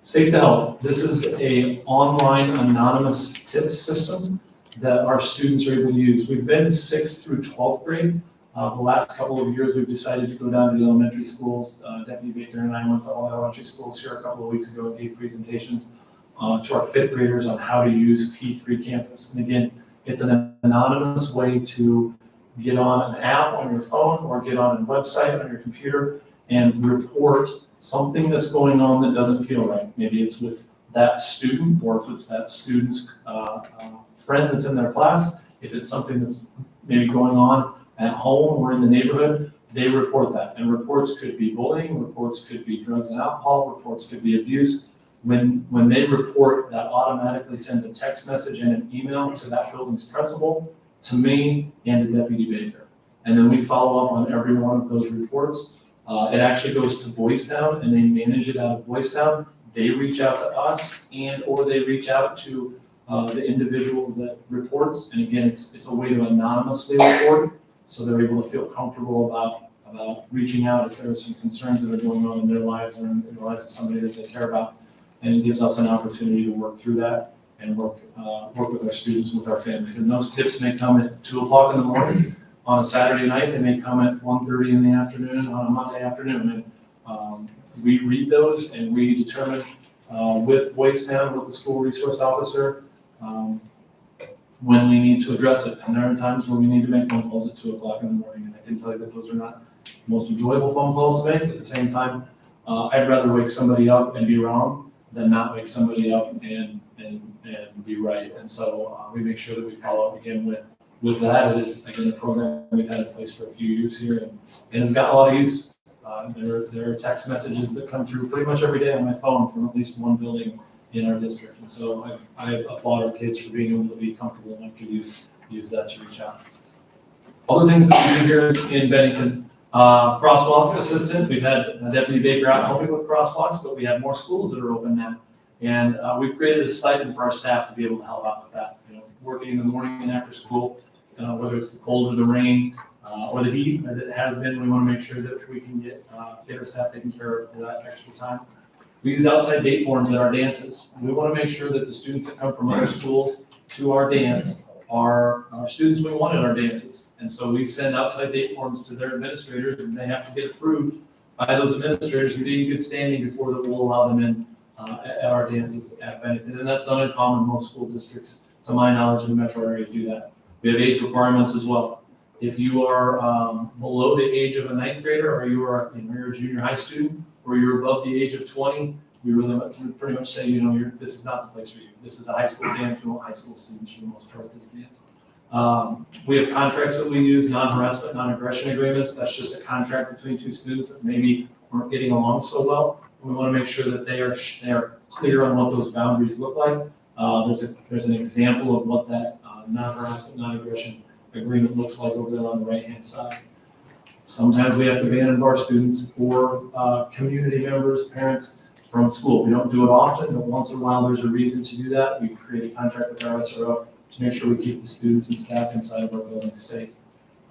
Safe to Help. This is a online anonymous tip system that our students are able to use. We've been 6th through 12th grade. The last couple of years, we've decided to go down to the elementary schools. Deputy Baker and I went to all elementary schools here a couple of weeks ago and gave presentations to our 5th graders on how to use P3 Campus. And again, it's an anonymous way to get on an app on your phone or get on a website on your computer and report something that's going on that doesn't feel right. Maybe it's with that student, or if it's that student's friend that's in their class. If it's something that's maybe going on at home or in the neighborhood, they report that. And reports could be bullying, reports could be drugs and alcohol, reports could be abuse. When they report, that automatically sends a text message and an email to that building's principal, to me, and to Deputy Baker. And then we follow up on every one of those reports. It actually goes to Boys Town, and they manage it out of Boys Town. They reach out to us, or they reach out to the individual that reports. And again, it's a way to anonymously report, so they're able to feel comfortable about reaching out if there are some concerns that are going on in their lives or in the lives of somebody that they care about. And it gives us an opportunity to work through that and work with our students, with our families. And those tips may come at 2 o'clock in the morning on a Saturday night. They may come at 1:30 in the afternoon on a Monday afternoon. And we read those and we determine with Boys Town, with the school resource officer, when we need to address it. And there are times when we need to make phone calls at 2 o'clock in the morning. And I can tell you that those are not the most enjoyable phone calls to make. At the same time, I'd rather wake somebody up and be wrong than not wake somebody up and be right. And so we make sure that we follow up again with that. It is, again, a program we've had in place for a few years here and it's got a lot of use. There are text messages that come through pretty much every day on my phone from at least one building in our district. And so I applaud our kids for being able to be comfortable enough to use that to reach out. Other things that we do here in Bennington, crosswalk assistant. We've had Deputy Baker out helping with crosswalks, but we have more schools that are open now. And we've created a stipend for our staff to be able to help out with that. You know, working in the morning and after school, whether it's the cold or the rain or the heat, as it has been, we want to make sure that we can get our staff taken care of for that extra time. We use outside date forms at our dances. We want to make sure that the students that come from other schools to our dance are students we want at our dances. And so we send outside date forms to their administrators, and they have to get approved by those administrators and be in good standing before that we'll allow them in at our dances at Bennington. And that's not uncommon. Most school districts, to my knowledge, in the metro area do that. We have age requirements as well. If you are below the age of a 9th grader, or you're a junior high student, or you're above the age of 20, we pretty much say, this is not the place for you. This is a high school dance. We want high school students for the most part at this dance. We have contracts that we use, non-harassment, non-aggression agreements. That's just a contract between two students that maybe aren't getting along so well. We want to make sure that they are clear on what those boundaries look like. There's an example of what that non-harassment, non-aggression agreement looks like over there on the right-hand side. Sometimes we have to ban our students or community members, parents from school. We don't do it often, but once in a while there's a reason to do that. We create a contract with our SRO to make sure we keep the students and staff inside of our buildings safe.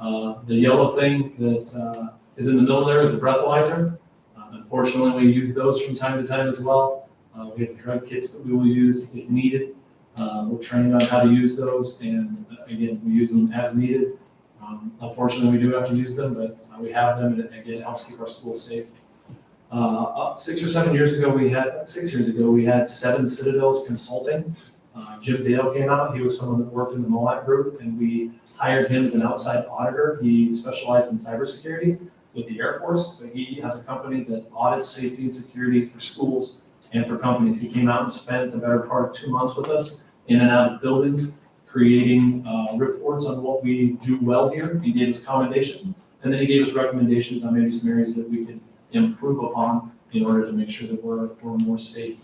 The yellow thing that is in the middle there is a breathalyzer. Unfortunately, we use those from time to time as well. We have drug kits that we will use if needed. We're trained on how to use those, and again, we use them as needed. Unfortunately, we do have to use them, but we have them, and again, it helps keep our schools safe. 6 or 7 years ago, we had Seven Citadels Consulting. Jim Dale came out. He was someone that worked in the Hvac group, and we hired him as an outside auditor. He specialized in cybersecurity with the Air Force, but he has a company that audits safety and security for schools and for companies. He came out and spent the better part of 2 months with us in and out of buildings, creating reports on what we do well here. He gave us commendations, and then he gave us recommendations on maybe some areas that we could improve upon in order to make sure that we're more safe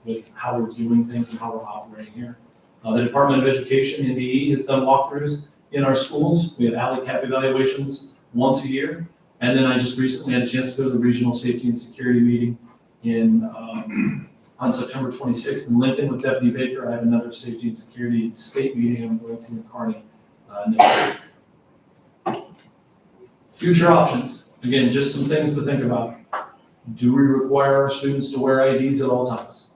with how we're doing things and how we're operating here. The Department of Education, NDE, has done walkthroughs in our schools. We have alley cap evaluations once a year. And then I just recently had a chance to go to the Regional Safety and Security meeting on September 26th in Lincoln with Deputy Baker. I have another Safety and Security State meeting I'm going to in Kearney next week. Future options. Again, just some things to think about. Do we require our students to wear IDs at all times?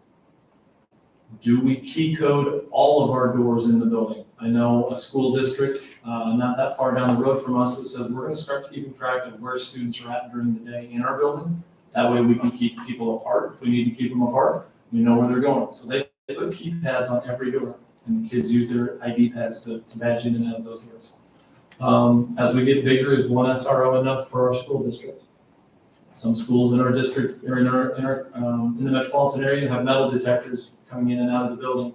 Do we key code all of our doors in the building? I know a school district not that far down the road from us that says we're going to start keeping track of where students are at during the day in our building. That way we can keep people apart. If we need to keep them apart, we know where they're going. So they put keypads on every door, and the kids use their ID pads to badge in and out of those doors. As we get bigger, is one SRO enough for our school district? Some schools in our district or in the metropolitan area have metal detectors coming in and out of the building.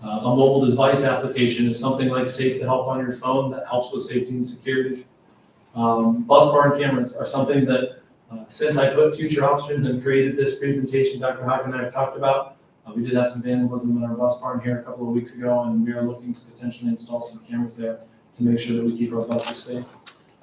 A mobile device application is something like Safe to Help on your phone that helps with safety and security. Bus barn cameras are something that, since I put future options and created this presentation, Dr. Hvac and I have talked about. We did have some vandalism in our bus barn here a couple of weeks ago, and we are looking to potentially install some cameras there to make sure that we keep our buses safe.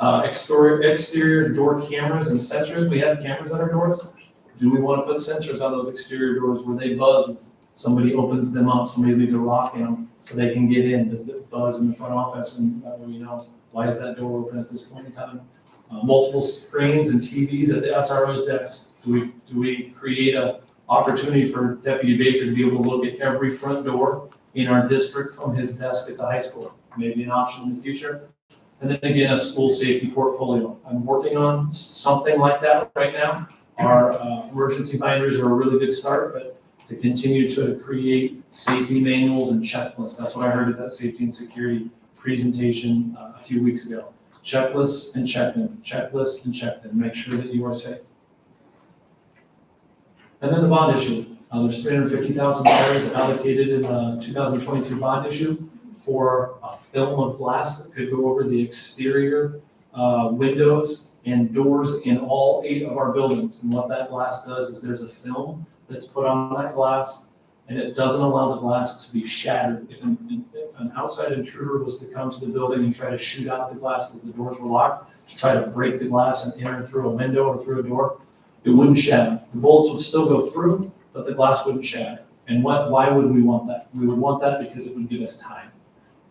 Exterior door cameras and sensors. We have cameras on our doors. Do we want to put sensors on those exterior doors where they buzz if somebody opens them up, somebody leaves a rock in them so they can get in? Does it buzz in the front office, and that way we know why is that door open at this point in time? Multiple screens and TVs at the SRO's desk. Do we create an opportunity for Deputy Baker to be able to look at every front door in our district from his desk at the high school? Maybe an option in the future. And then again, a school safety portfolio. I'm working on something like that right now. Our emergency binders are a really good start, but to continue to create safety manuals and checklists. That's what I heard at that safety and security presentation a few weeks ago. Checklists and check them, checklists and check them. Make sure that you are safe. And then the bond issue. There's $350,000 allocated in the 2022 bond issue for a film of glass that could go over the exterior windows and doors in all 8 of our buildings. And what that glass does is there's a film that's put on that glass, and it doesn't allow the glass to be shattered. If an outside intruder was to come to the building and try to shoot out the glass as the doors were locked, to try to break the glass and enter through a window or through a door, it wouldn't shatter. The bullets would still go through, but the glass wouldn't shatter. And why would we want that? We would want that because it would give us time.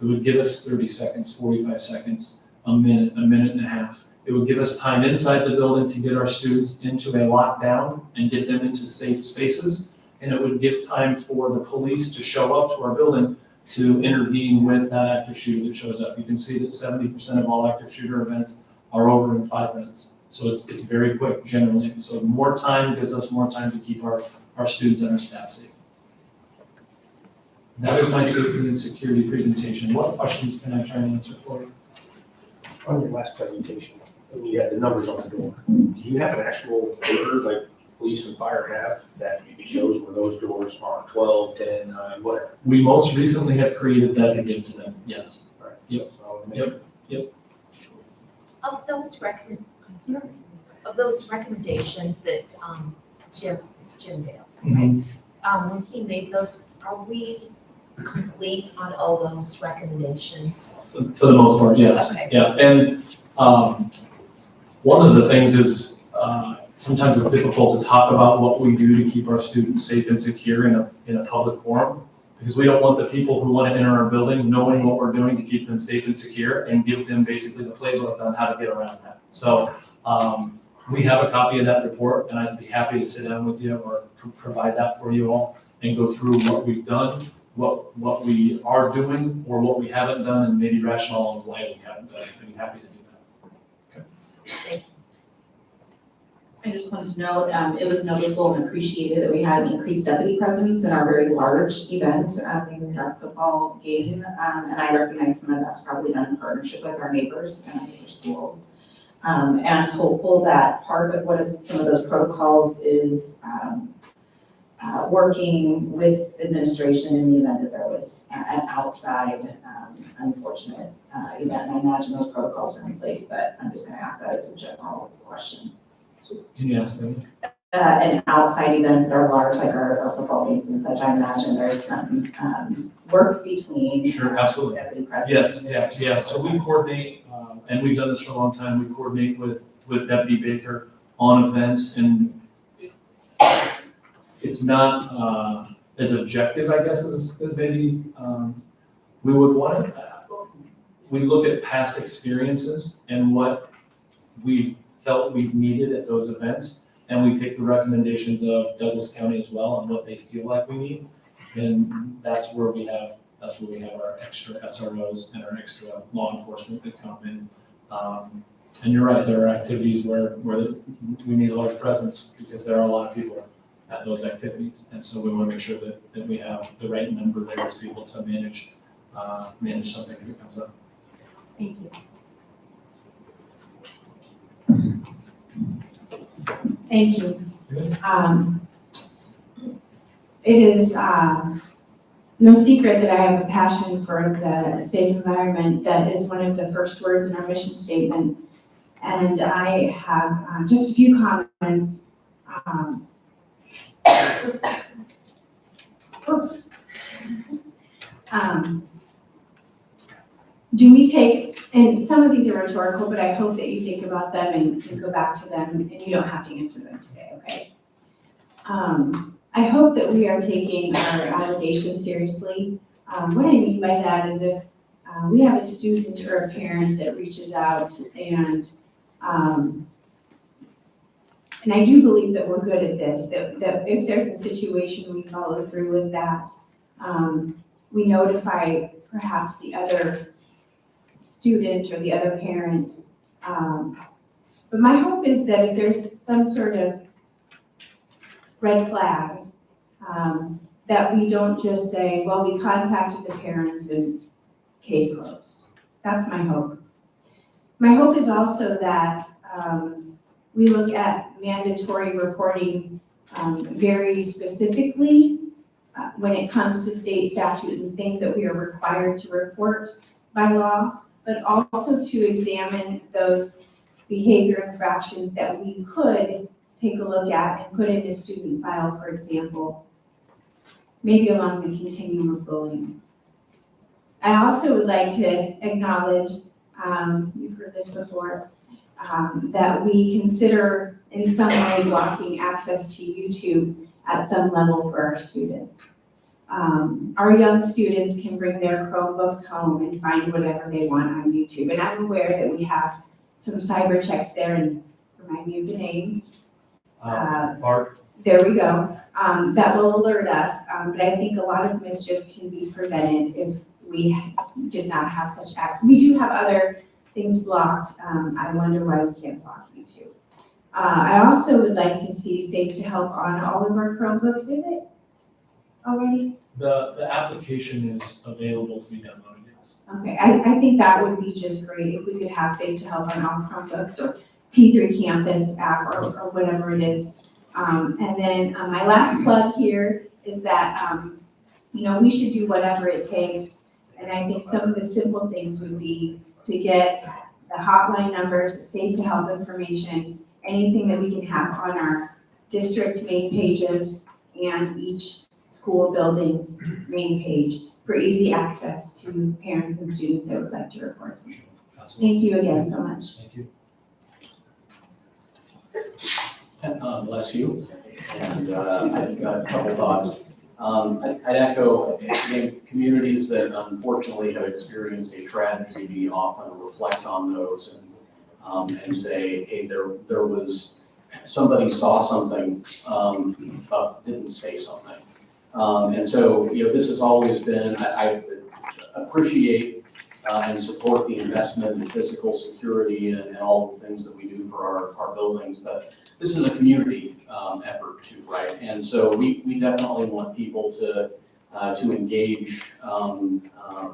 It would give us 30 seconds, 45 seconds, a minute and a half. It would give us time inside the building to get our students into a lockdown and get them into safe spaces. And it would give time for the police to show up to our building to intervene with that active shooter that shows up. You can see that 70% of all active shooter events are over in 5 minutes. So it's very quick generally. So more time gives us more time to keep our students and our staff safe. That is my safety and security presentation. What questions can I try and answer for you? On your last presentation, you had the numbers on the door. Do you have an actual paper like police and fire have that shows where those doors are 12, 10, 9, whatever? We most recently have created that to give to them, yes. Right. Yep. So I'll make sure. Yep. Of those recommendations that Jim Dale, Mhm. when he made those, are we complete on all those recommendations? For the most part, yes. Okay. Yeah, and one of the things is sometimes it's difficult to talk about what we do to keep our students safe and secure in a public forum, because we don't want the people who want to enter our building knowing what we're doing to keep them safe and secure and give them basically the playbook on how to get around that. So we have a copy of that report, and I'd be happy to sit down with you or provide that for you all and go through what we've done, what we are doing or what we haven't done, and maybe rationale on why we haven't done it. I'd be happy to do that. I just wanted to note, it was noticeable and appreciated that we had an increased deputy presence in our very large event, in our football game. And I recognize some of that's probably done in partnership with our neighbors and other schools. And I'm hopeful that part of what some of those protocols is working with administration in the event that there was an outside unfortunate event. And I imagine those protocols are in place, but I'm just gonna ask that as a general question. So can you ask them? And outside events that are large, like our football games and such, I imagine there's some work between. Sure, absolutely. Deputy presidents. Yes, yeah. So we coordinate, and we've done this for a long time. We coordinate with Deputy Baker on events, and it's not as objective, I guess, as maybe we would want it. We look at past experiences and what we've felt we've needed at those events, and we take the recommendations of Douglas County as well and what they feel like we need, and that's where we have our extra SROs and our extra law enforcement that come in. And you're right, there are activities where we need a large presence because there are a lot of people at those activities, and so we want to make sure that we have the right number there to be able to manage something if it comes up. Thank you. Thank you. It is no secret that I have a passion for the safe environment. That is one of the first words in our mission statement. And I have just a few comments. Do we take, and some of these are rhetorical, but I hope that you think about them and go back to them, and you don't have to answer them today, okay? I hope that we are taking our allegations seriously. What I mean by that is if we have a student or a parent that reaches out and I do believe that we're good at this, that if there's a situation, we follow through with that. We notify perhaps the other student or the other parent. But my hope is that if there's some sort of red flag, that we don't just say, well, we contacted the parents and case closed. That's my hope. My hope is also that we look at mandatory reporting very specifically when it comes to state statute and things that we are required to report by law, but also to examine those behavior infractions that we could take a look at and put in a student file, for example, maybe along the continuum of bullying. I also would like to acknowledge, you've heard this before, that we consider in some way blocking access to YouTube at some level for our students. Our young students can bring their Chromebooks home and find whatever they want on YouTube. And I'm aware that we have some cyber checks there, and remind me of the names. Mark? There we go. That will alert us, but I think a lot of mischief can be prevented if we did not have such access. We do have other things blocked. I wonder why we can't block YouTube. I also would like to see Safe to Help on all of our Chromebooks. Is it already? The application is available to be downloaded, yes. Okay, I think that would be just great if we could have Safe to Help on all Chromebooks or P3 Campus app or whatever it is. And then my last plug here is that, we should do whatever it takes. And I think some of the simple things would be to get the hotline numbers, Safe to Help information, anything that we can have on our district main pages and each school building's main page for easy access to parents and students that would like to report something. Thank you again so much. Thank you. Bless you. And I've got a couple thoughts. I'd echo, again, communities that unfortunately have experienced a tragedy often reflect on those and say, hey, there was, somebody saw something, but didn't say something. And so, this has always been, I appreciate and support the investment in physical security and all the things that we do for our buildings, but this is a community effort too, right? And so we definitely want people to engage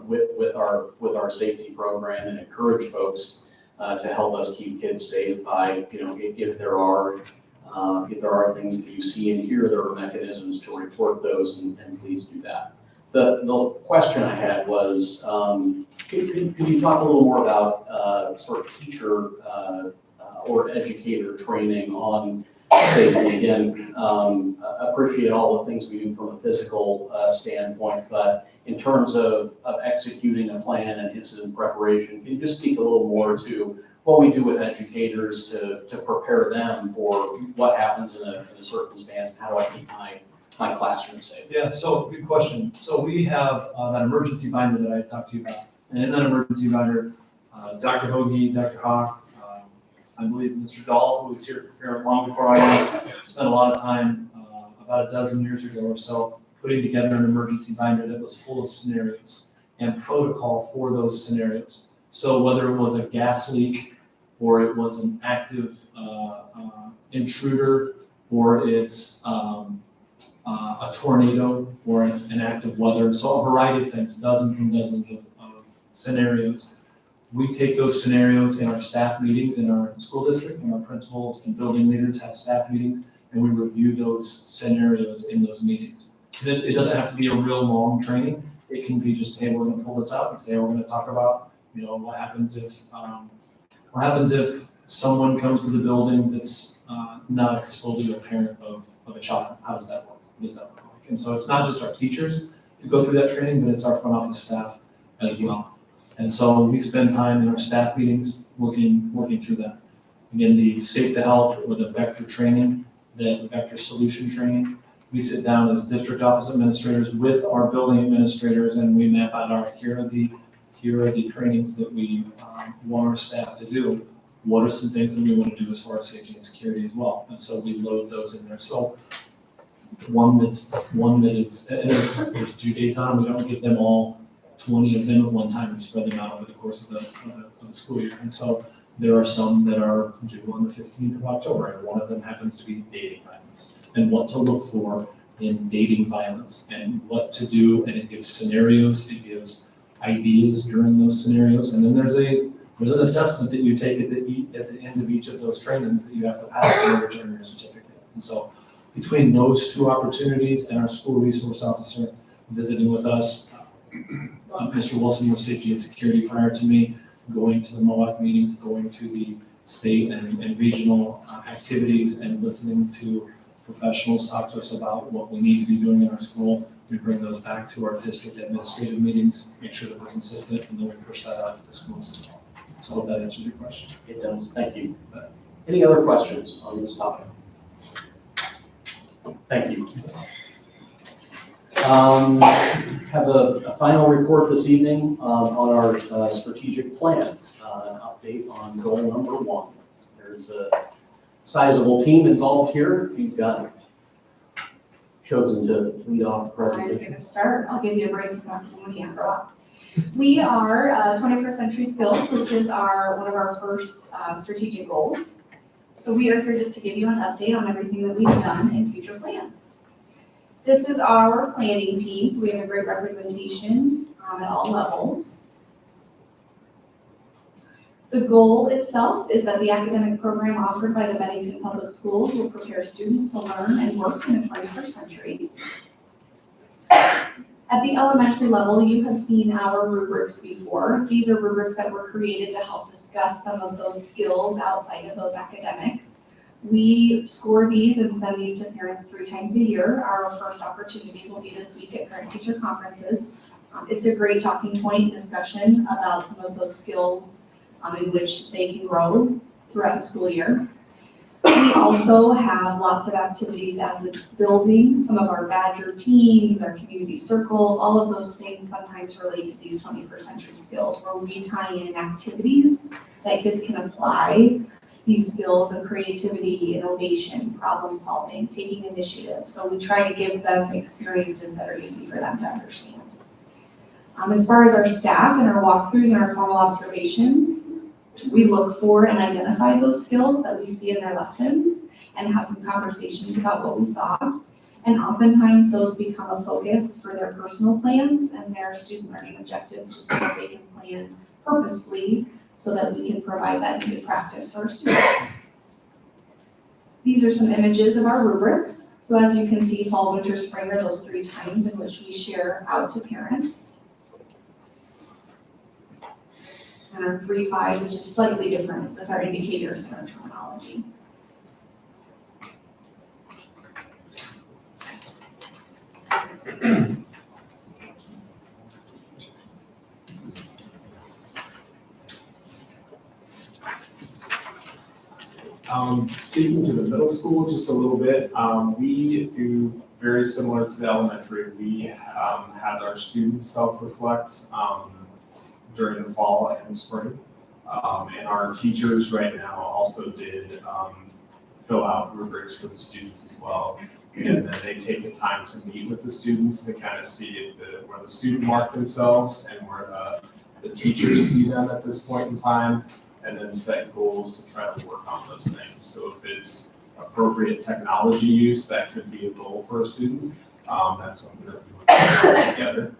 with our safety program and encourage folks to help us keep kids safe by, if there are things that you see and hear, there are mechanisms to report those, and please do that. The question I had was, could you talk a little more about sort of teacher or educator training on safety? Again, appreciate all the things we do from a physical standpoint, but in terms of executing a plan and incident preparation, can you just speak a little more to what we do with educators to prepare them for what happens in a circumstance, and how do I keep my classroom safe? Yeah, so good question. So we have that emergency binder that I talked to you about. And in that emergency binder, Dr. Hvac, Dr. Hvac, I believe Mr. Dahl, who was here long before I was, spent a lot of time, about a dozen years ago or so, putting together an emergency binder that was full of scenarios and protocol for those scenarios. So whether it was a gas leak, or it was an active intruder, or it's a tornado, or an active weather, so a variety of things, dozens and dozens of scenarios. We take those scenarios in our staff meetings in our school district, and our principals and building leaders have staff meetings, and we review those scenarios in those meetings. It doesn't have to be a real long training. It can be just, hey, we're gonna pull this out and say, we're gonna talk about, what happens if someone comes to the building that's not a custodial parent of a child? How does that work? What does that look like? And so it's not just our teachers who go through that training, but it's our front office staff as well. And so we spend time in our staff meetings working through that. Again, the Safe to Help or the vector training, the vector solution training, we sit down as district office administrators with our building administrators, and we map out here are the trainings that we want our staff to do. What are some things that we want to do as far as safety and security as well? And so we load those in there. So one that is, there's due dates on, we don't give them all 20 of them at one time. We spread them out over the course of the school year. And so there are some that are due on the 15th of October, and one of them happens to be dating violence, and what to look for in dating violence, and what to do, and it gives scenarios, it gives ideas during those scenarios, and then there's an assessment that you take at the end of each of those trainings that you have to pass in order to earn your certificate. And so between those two opportunities and our school resource officer visiting with us, Mr. Wilson was safety and security prior to me, going to the Hvac meetings, going to the state and regional activities, and listening to professionals talk to us about what we need to be doing in our school. We bring those back to our district administrative meetings, make sure that we're consistent, and then we push that out to the schools as well. So I hope that answers your question. It does, thank you. Any other questions on this topic? Thank you. Have a final report this evening on our strategic plan, an update on goal number 1. There's a sizable team involved here. You've got chosen to lead off the presentation. I'm going to start. I'll give you a break from Dr. Mooney. We are 21st Century Skills, which is one of our first strategic goals. So we are here just to give you an update on everything that we've done and future plans. This is our planning team, so we have a great representation at all levels. The goal itself is that the academic program offered by the Bennington Public Schools will prepare students to learn and work in the 21st century. At the elementary level, you have seen our rubrics before. These are rubrics that were created to help discuss some of those skills outside of those academics. We score these and send these to parents 3 times a year. Our first opportunity will be this week at parent teacher conferences. It's a great talking point discussion about some of those skills in which they can grow throughout the school year. We also have lots of activities as it's building, some of our Badger teams, our community circles, all of those things sometimes relate to these 21st century skills, where we tie in activities that kids can apply these skills of creativity, innovation, problem solving, taking initiative. So we try to give them experiences that are easy for them to understand. As far as our staff and our walkthroughs and our formal observations, we look for and identify those skills that we see in their lessons and have some conversations about what we saw. And oftentimes those become a focus for their personal plans and their student learning objectives, just so that they can plan purposefully so that we can provide that good practice for our students. These are some images of our rubrics. So as you can see, fall, winter, spring are those 3 times in which we share out to parents. And our 3-5 is just slightly different with our indicators and our terminology. Speaking to the middle school just a little bit, we do very similar to the elementary. We had our students self-reflect during the fall and spring. And our teachers right now also did fill out rubrics for the students as well. And then they take the time to meet with the students to kind of see where the student marked themselves and where the teachers see them at this point in time, and then set goals to try to work on those things. So if it's appropriate technology use, that could be a goal for a student. That's something that we would put together.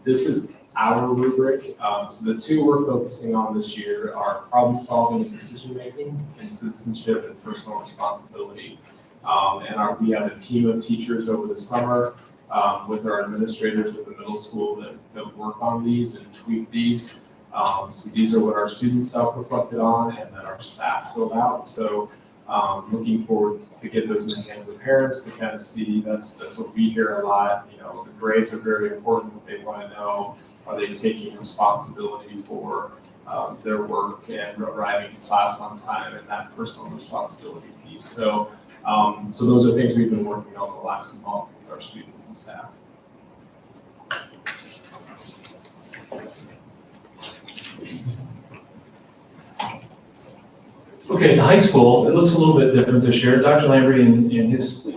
This is our rubric. So the 2 we're focusing on this year are problem solving and decision making, and citizenship and personal responsibility. And we have a team of teachers over the summer with our administrators at the middle school that work on these and tweak these. So these are what our students self-reflected on and that our staff filled out. So looking forward to get those in the hands of parents to kind of see, that's what we hear a lot. You know, the grades are very important. They want to know, are they taking responsibility for their work and arriving to class on time, and that personal responsibility piece. So, so those are things we've been working on the last month with our students and staff. Okay, the high school, it looks a little bit different this year. Dr. Lambry and his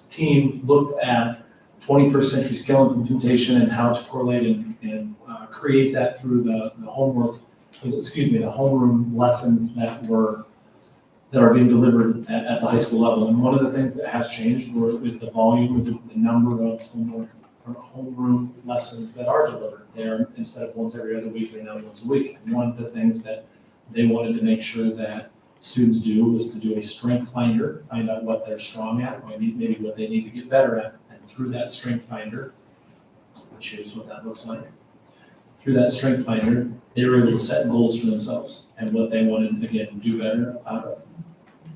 team looked at 21st century skill implementation and how to correlate and create that through the homework, the homeroom lessons that are being delivered at the high school level. And one of the things that has changed is the volume, the number of homeroom lessons that are delivered there. Instead of once every other week, they're now once a week. And one of the things that they wanted to make sure that students do was to do a strength finder, find out what they're strong at, or maybe what they need to get better at. And through that strength finder, which is what that looks like, through that strength finder, they were able to set goals for themselves and what they wanted, again, do better,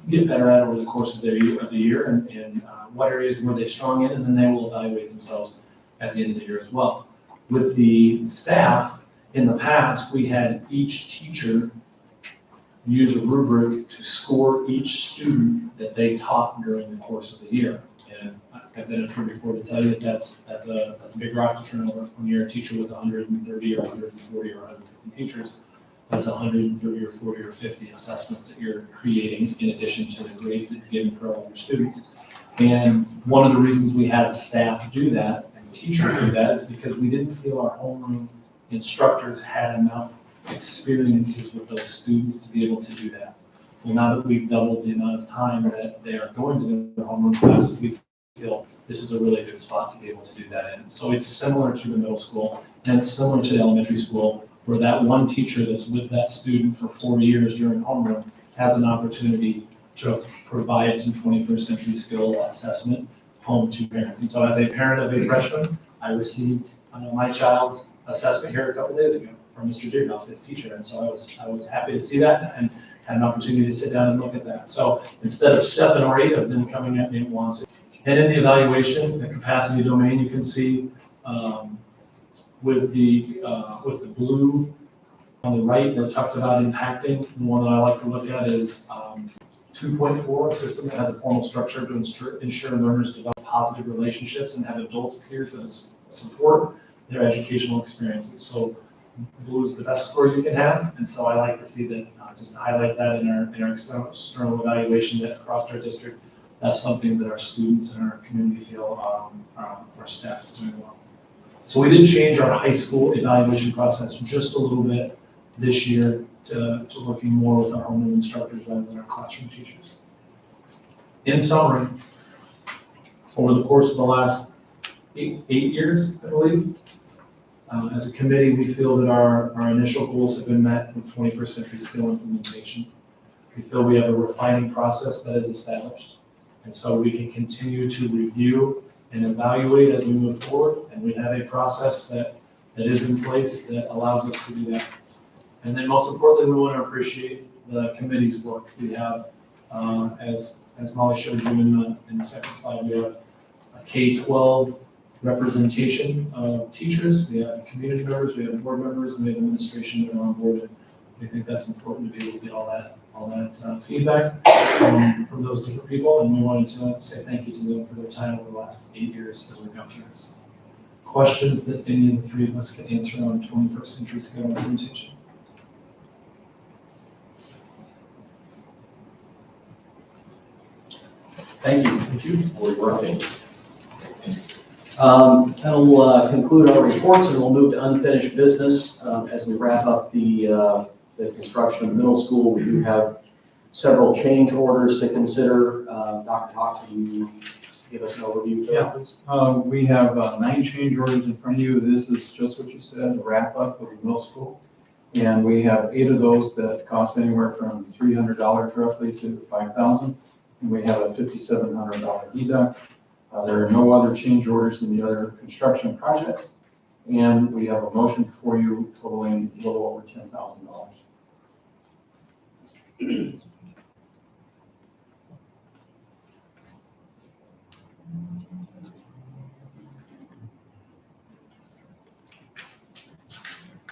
get better at over the course of the year, and what areas were they strong in, and then they will evaluate themselves at the end of the year as well. With the staff, in the past, we had each teacher use a rubric to score each student that they taught during the course of the year. And I've been up here before to tell you that that's a big rock to turn over. When you're a teacher with 130 or 140 or 150 teachers, that's 130 or 40 or 50 assessments that you're creating in addition to the grades that you're giving for all your students. And one of the reasons we had staff do that and teachers do that is because we didn't feel our homeroom instructors had enough experiences with those students to be able to do that. Well, now that we've doubled the amount of time that they are going to their homeroom classes, we feel this is a really good spot to be able to do that in. So it's similar to the middle school and it's similar to the elementary school, where that one teacher that's with that student for 4 years during homeroom has an opportunity to provide some 21st century skill assessment home to parents. And so as a parent of a freshman, I received my child's assessment here a couple days ago from Mr. Deerhoff, his teacher. And so I was happy to see that and had an opportunity to sit down and look at that. So instead of 7 or 8 of them coming at me at once, and in the evaluation, the capacity domain, you can see with the blue on the right where it talks about impacting. The one that I like to look at is 2.4, a system that has a formal structure to ensure learners develop positive relationships and have adults, peers, and support their educational experiences. So blue is the best score you can have. And so I like to see that, just to highlight that in our external evaluation that across our district, that's something that our students and our community feel our staff is doing well. So we did change our high school evaluation process just a little bit this year to working more with our homeroom instructors rather than our classroom teachers. In summary, over the course of the last eight years, I believe, as a committee, we feel that our initial goals have been met with 21st century skill implementation. We feel we have a refining process that is established. And so we can continue to review and evaluate as we move forward. And we have a process that is in place that allows us to do that. And then most importantly, we want to appreciate the committee's work. We have, as Molly showed you in the second slide, we have a K-12 representation of teachers, we have community members, we have board members, and we have administration that are on board. And we think that's important to be able to get all that feedback from those different people. And we wanted to say thank you to them for their time over the last 8 years as we've gone through this. Questions that any of the three of us can answer on 21st century skill implementation? Thank you. Thank you for your update. That'll conclude our reports, and we'll move to unfinished business. As we wrap up the construction of the middle school, we do have several change orders to consider. Dr. Hvac, can you give us an overview? Yeah. We have 9 change orders in front of you. This is just what you said, a wrap up of the middle school. And we have 8 of those that cost anywhere from $300 roughly to $5,000. And we have a $5,700 deduct. There are no other change orders in the other construction projects. And we have a motion for you totaling a little over $10,000.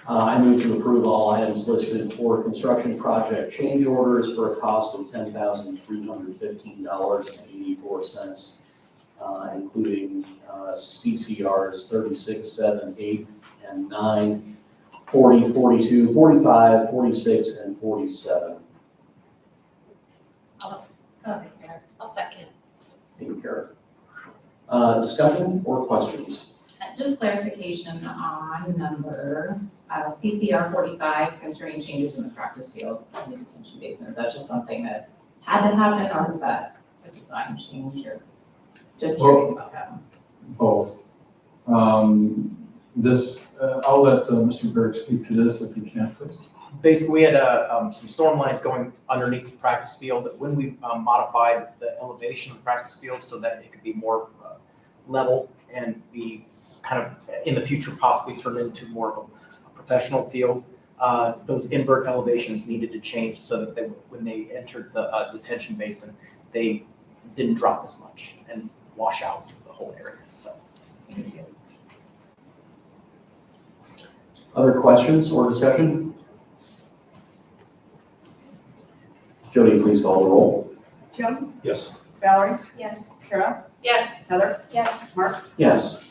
I move to approve all items listed for construction project change orders for a cost of $10,315.84, including CCRs 36, 7, 8, and 9, 40, 42, 45, 46, and 47. I'll second. Thank you, Kara. Discussion or questions? Just clarification on number CCR 45 concerning changes in the practice field in the detention basin. Is that just something that had to happen, or is that a design change? Or just curious about that one. Both. I'll let Mr. Berg speak to this if he can, please. Basically, we had some storm lines going underneath the practice field. When we modified the elevation of the practice field so that it could be more level and be kind of in the future possibly turn into more of a professional field, those invert elevations needed to change so that when they entered the detention basin, they didn't drop as much and wash out the whole area. So. Other questions or discussion? Jody, please call the roll. Tim? Yes. Valerie? Yes. Kara? Yes. Heather? Yes. Mark? Yes.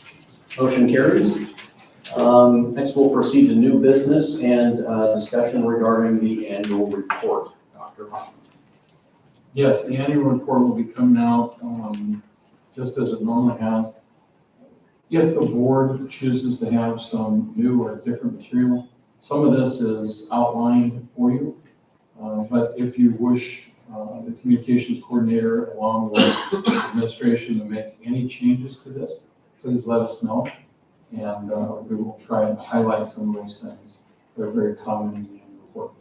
Motion carries. Next, we'll proceed to new business and discussion regarding the annual report. Dr. Hvac. Yes, the annual report will be coming out just as it normally has. If the board chooses to have some new or different material, some of this is outlined for you. But if you wish the communications coordinator along with administration to make any changes to this, please let us know. And we will try and highlight some of those things that are very common in the annual report.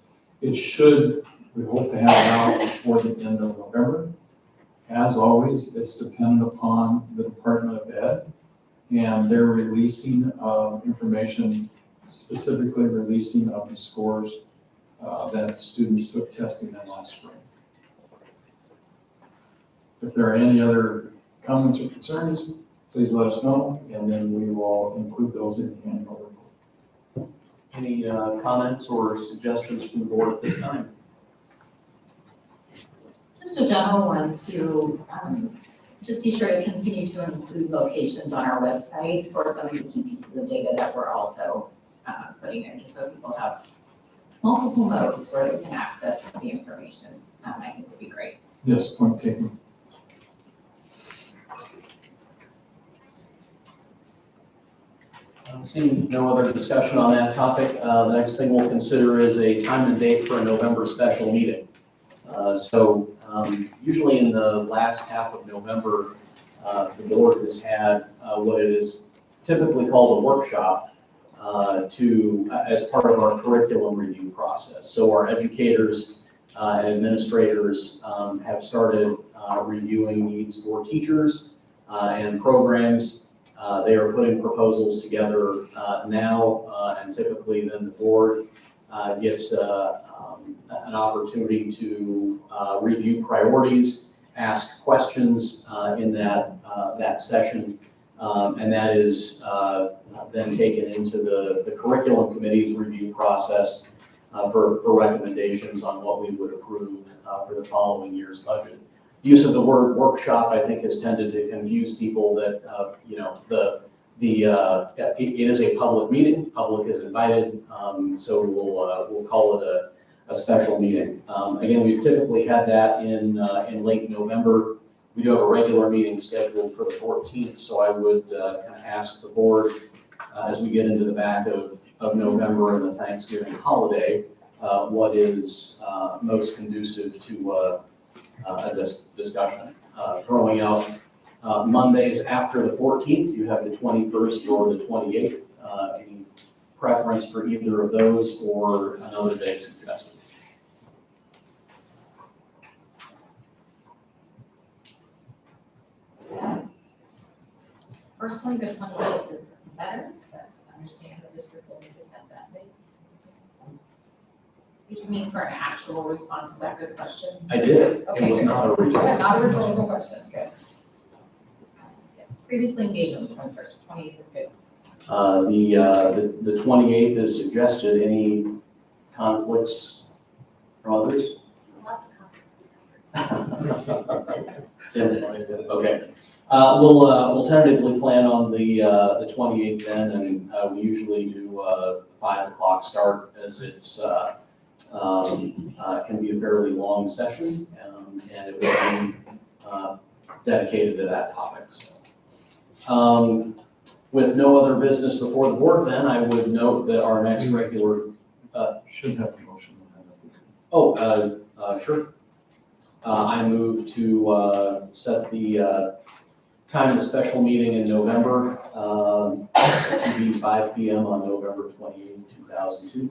It should, we hope to have it out before the end of November. As always, it's dependent upon the Department of Ed and their releasing of information, specifically releasing of the scores that students took testing in last spring. If there are any other comments or concerns, please let us know, and then we will include those in the annual report. Any comments or suggestions from the board at this time? Just a general one to just be sure to continue to include locations on our website for some of the key pieces of data that we're also putting in, just so people have multiple modes where they can access the information. I think would be great. Yes, point taken. Seeing no other discussion on that topic, the next thing we'll consider is a time and date for a November special meeting. Usually in the last half of November, the board has had what it is typically called a workshop as part of our curriculum review process. So our educators and administrators have started reviewing needs for teachers and programs. They are putting proposals together now, and typically then the board gets an opportunity to review priorities, ask questions in that session, and that is then taken into the curriculum committee's review process for recommendations on what we would approve for the following year's budget. Use of the word workshop, I think, has tended to confuse people that, it is a public meeting, public is invited, so we'll call it a special meeting. Again, we've typically had that in late November. We do have a regular meeting scheduled for the 14th, so I would ask the board, as we get into the back of November and the Thanksgiving holiday, what is most conducive to a discussion. Throwing out Mondays after the 14th, you have the 21st or the 28th. Any preference for either of those or another day suggested? Personally, the 28th is better, but I understand the district will need to set that date. Did you mean for an actual response to that good question? I did. Okay, It was good. not a rhetorical. Yeah, not a rhetorical question, good. Yes, previously engaged on the 21st, 28th is good. The 28th is suggested. Any conflicts from others? Lots of conflicts. Okay. We'll tentatively plan on the 28th then, and we usually do 5 o'clock start, as it's can be a fairly long session, and it will be dedicated to that topic. So, with no other business before the board, then I would note that our next regular. Should have a motion. Sure. I move to set the time of the special meeting in November to be 5 p.m. on November 28th, 2002.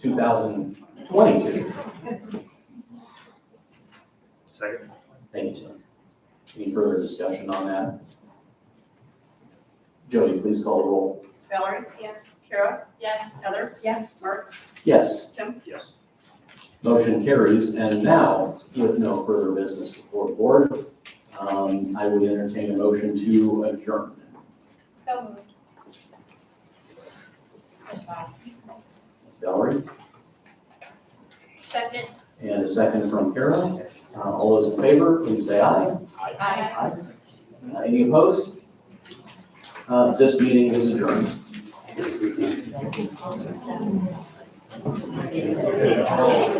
2022. Second. Thank you, sir. Any further discussion on that? Jody, please call the roll. Valerie? Yes. Kara? Yes. Heather? Yes. Mark? Yes. Tim? Yes. Motion carries, and now, with no further business before the board, I would entertain a motion to adjourn. So moved. Valerie, Second. and a second from Kara. All those in favor, please say aye. Aye. Any opposed? This meeting is adjourned.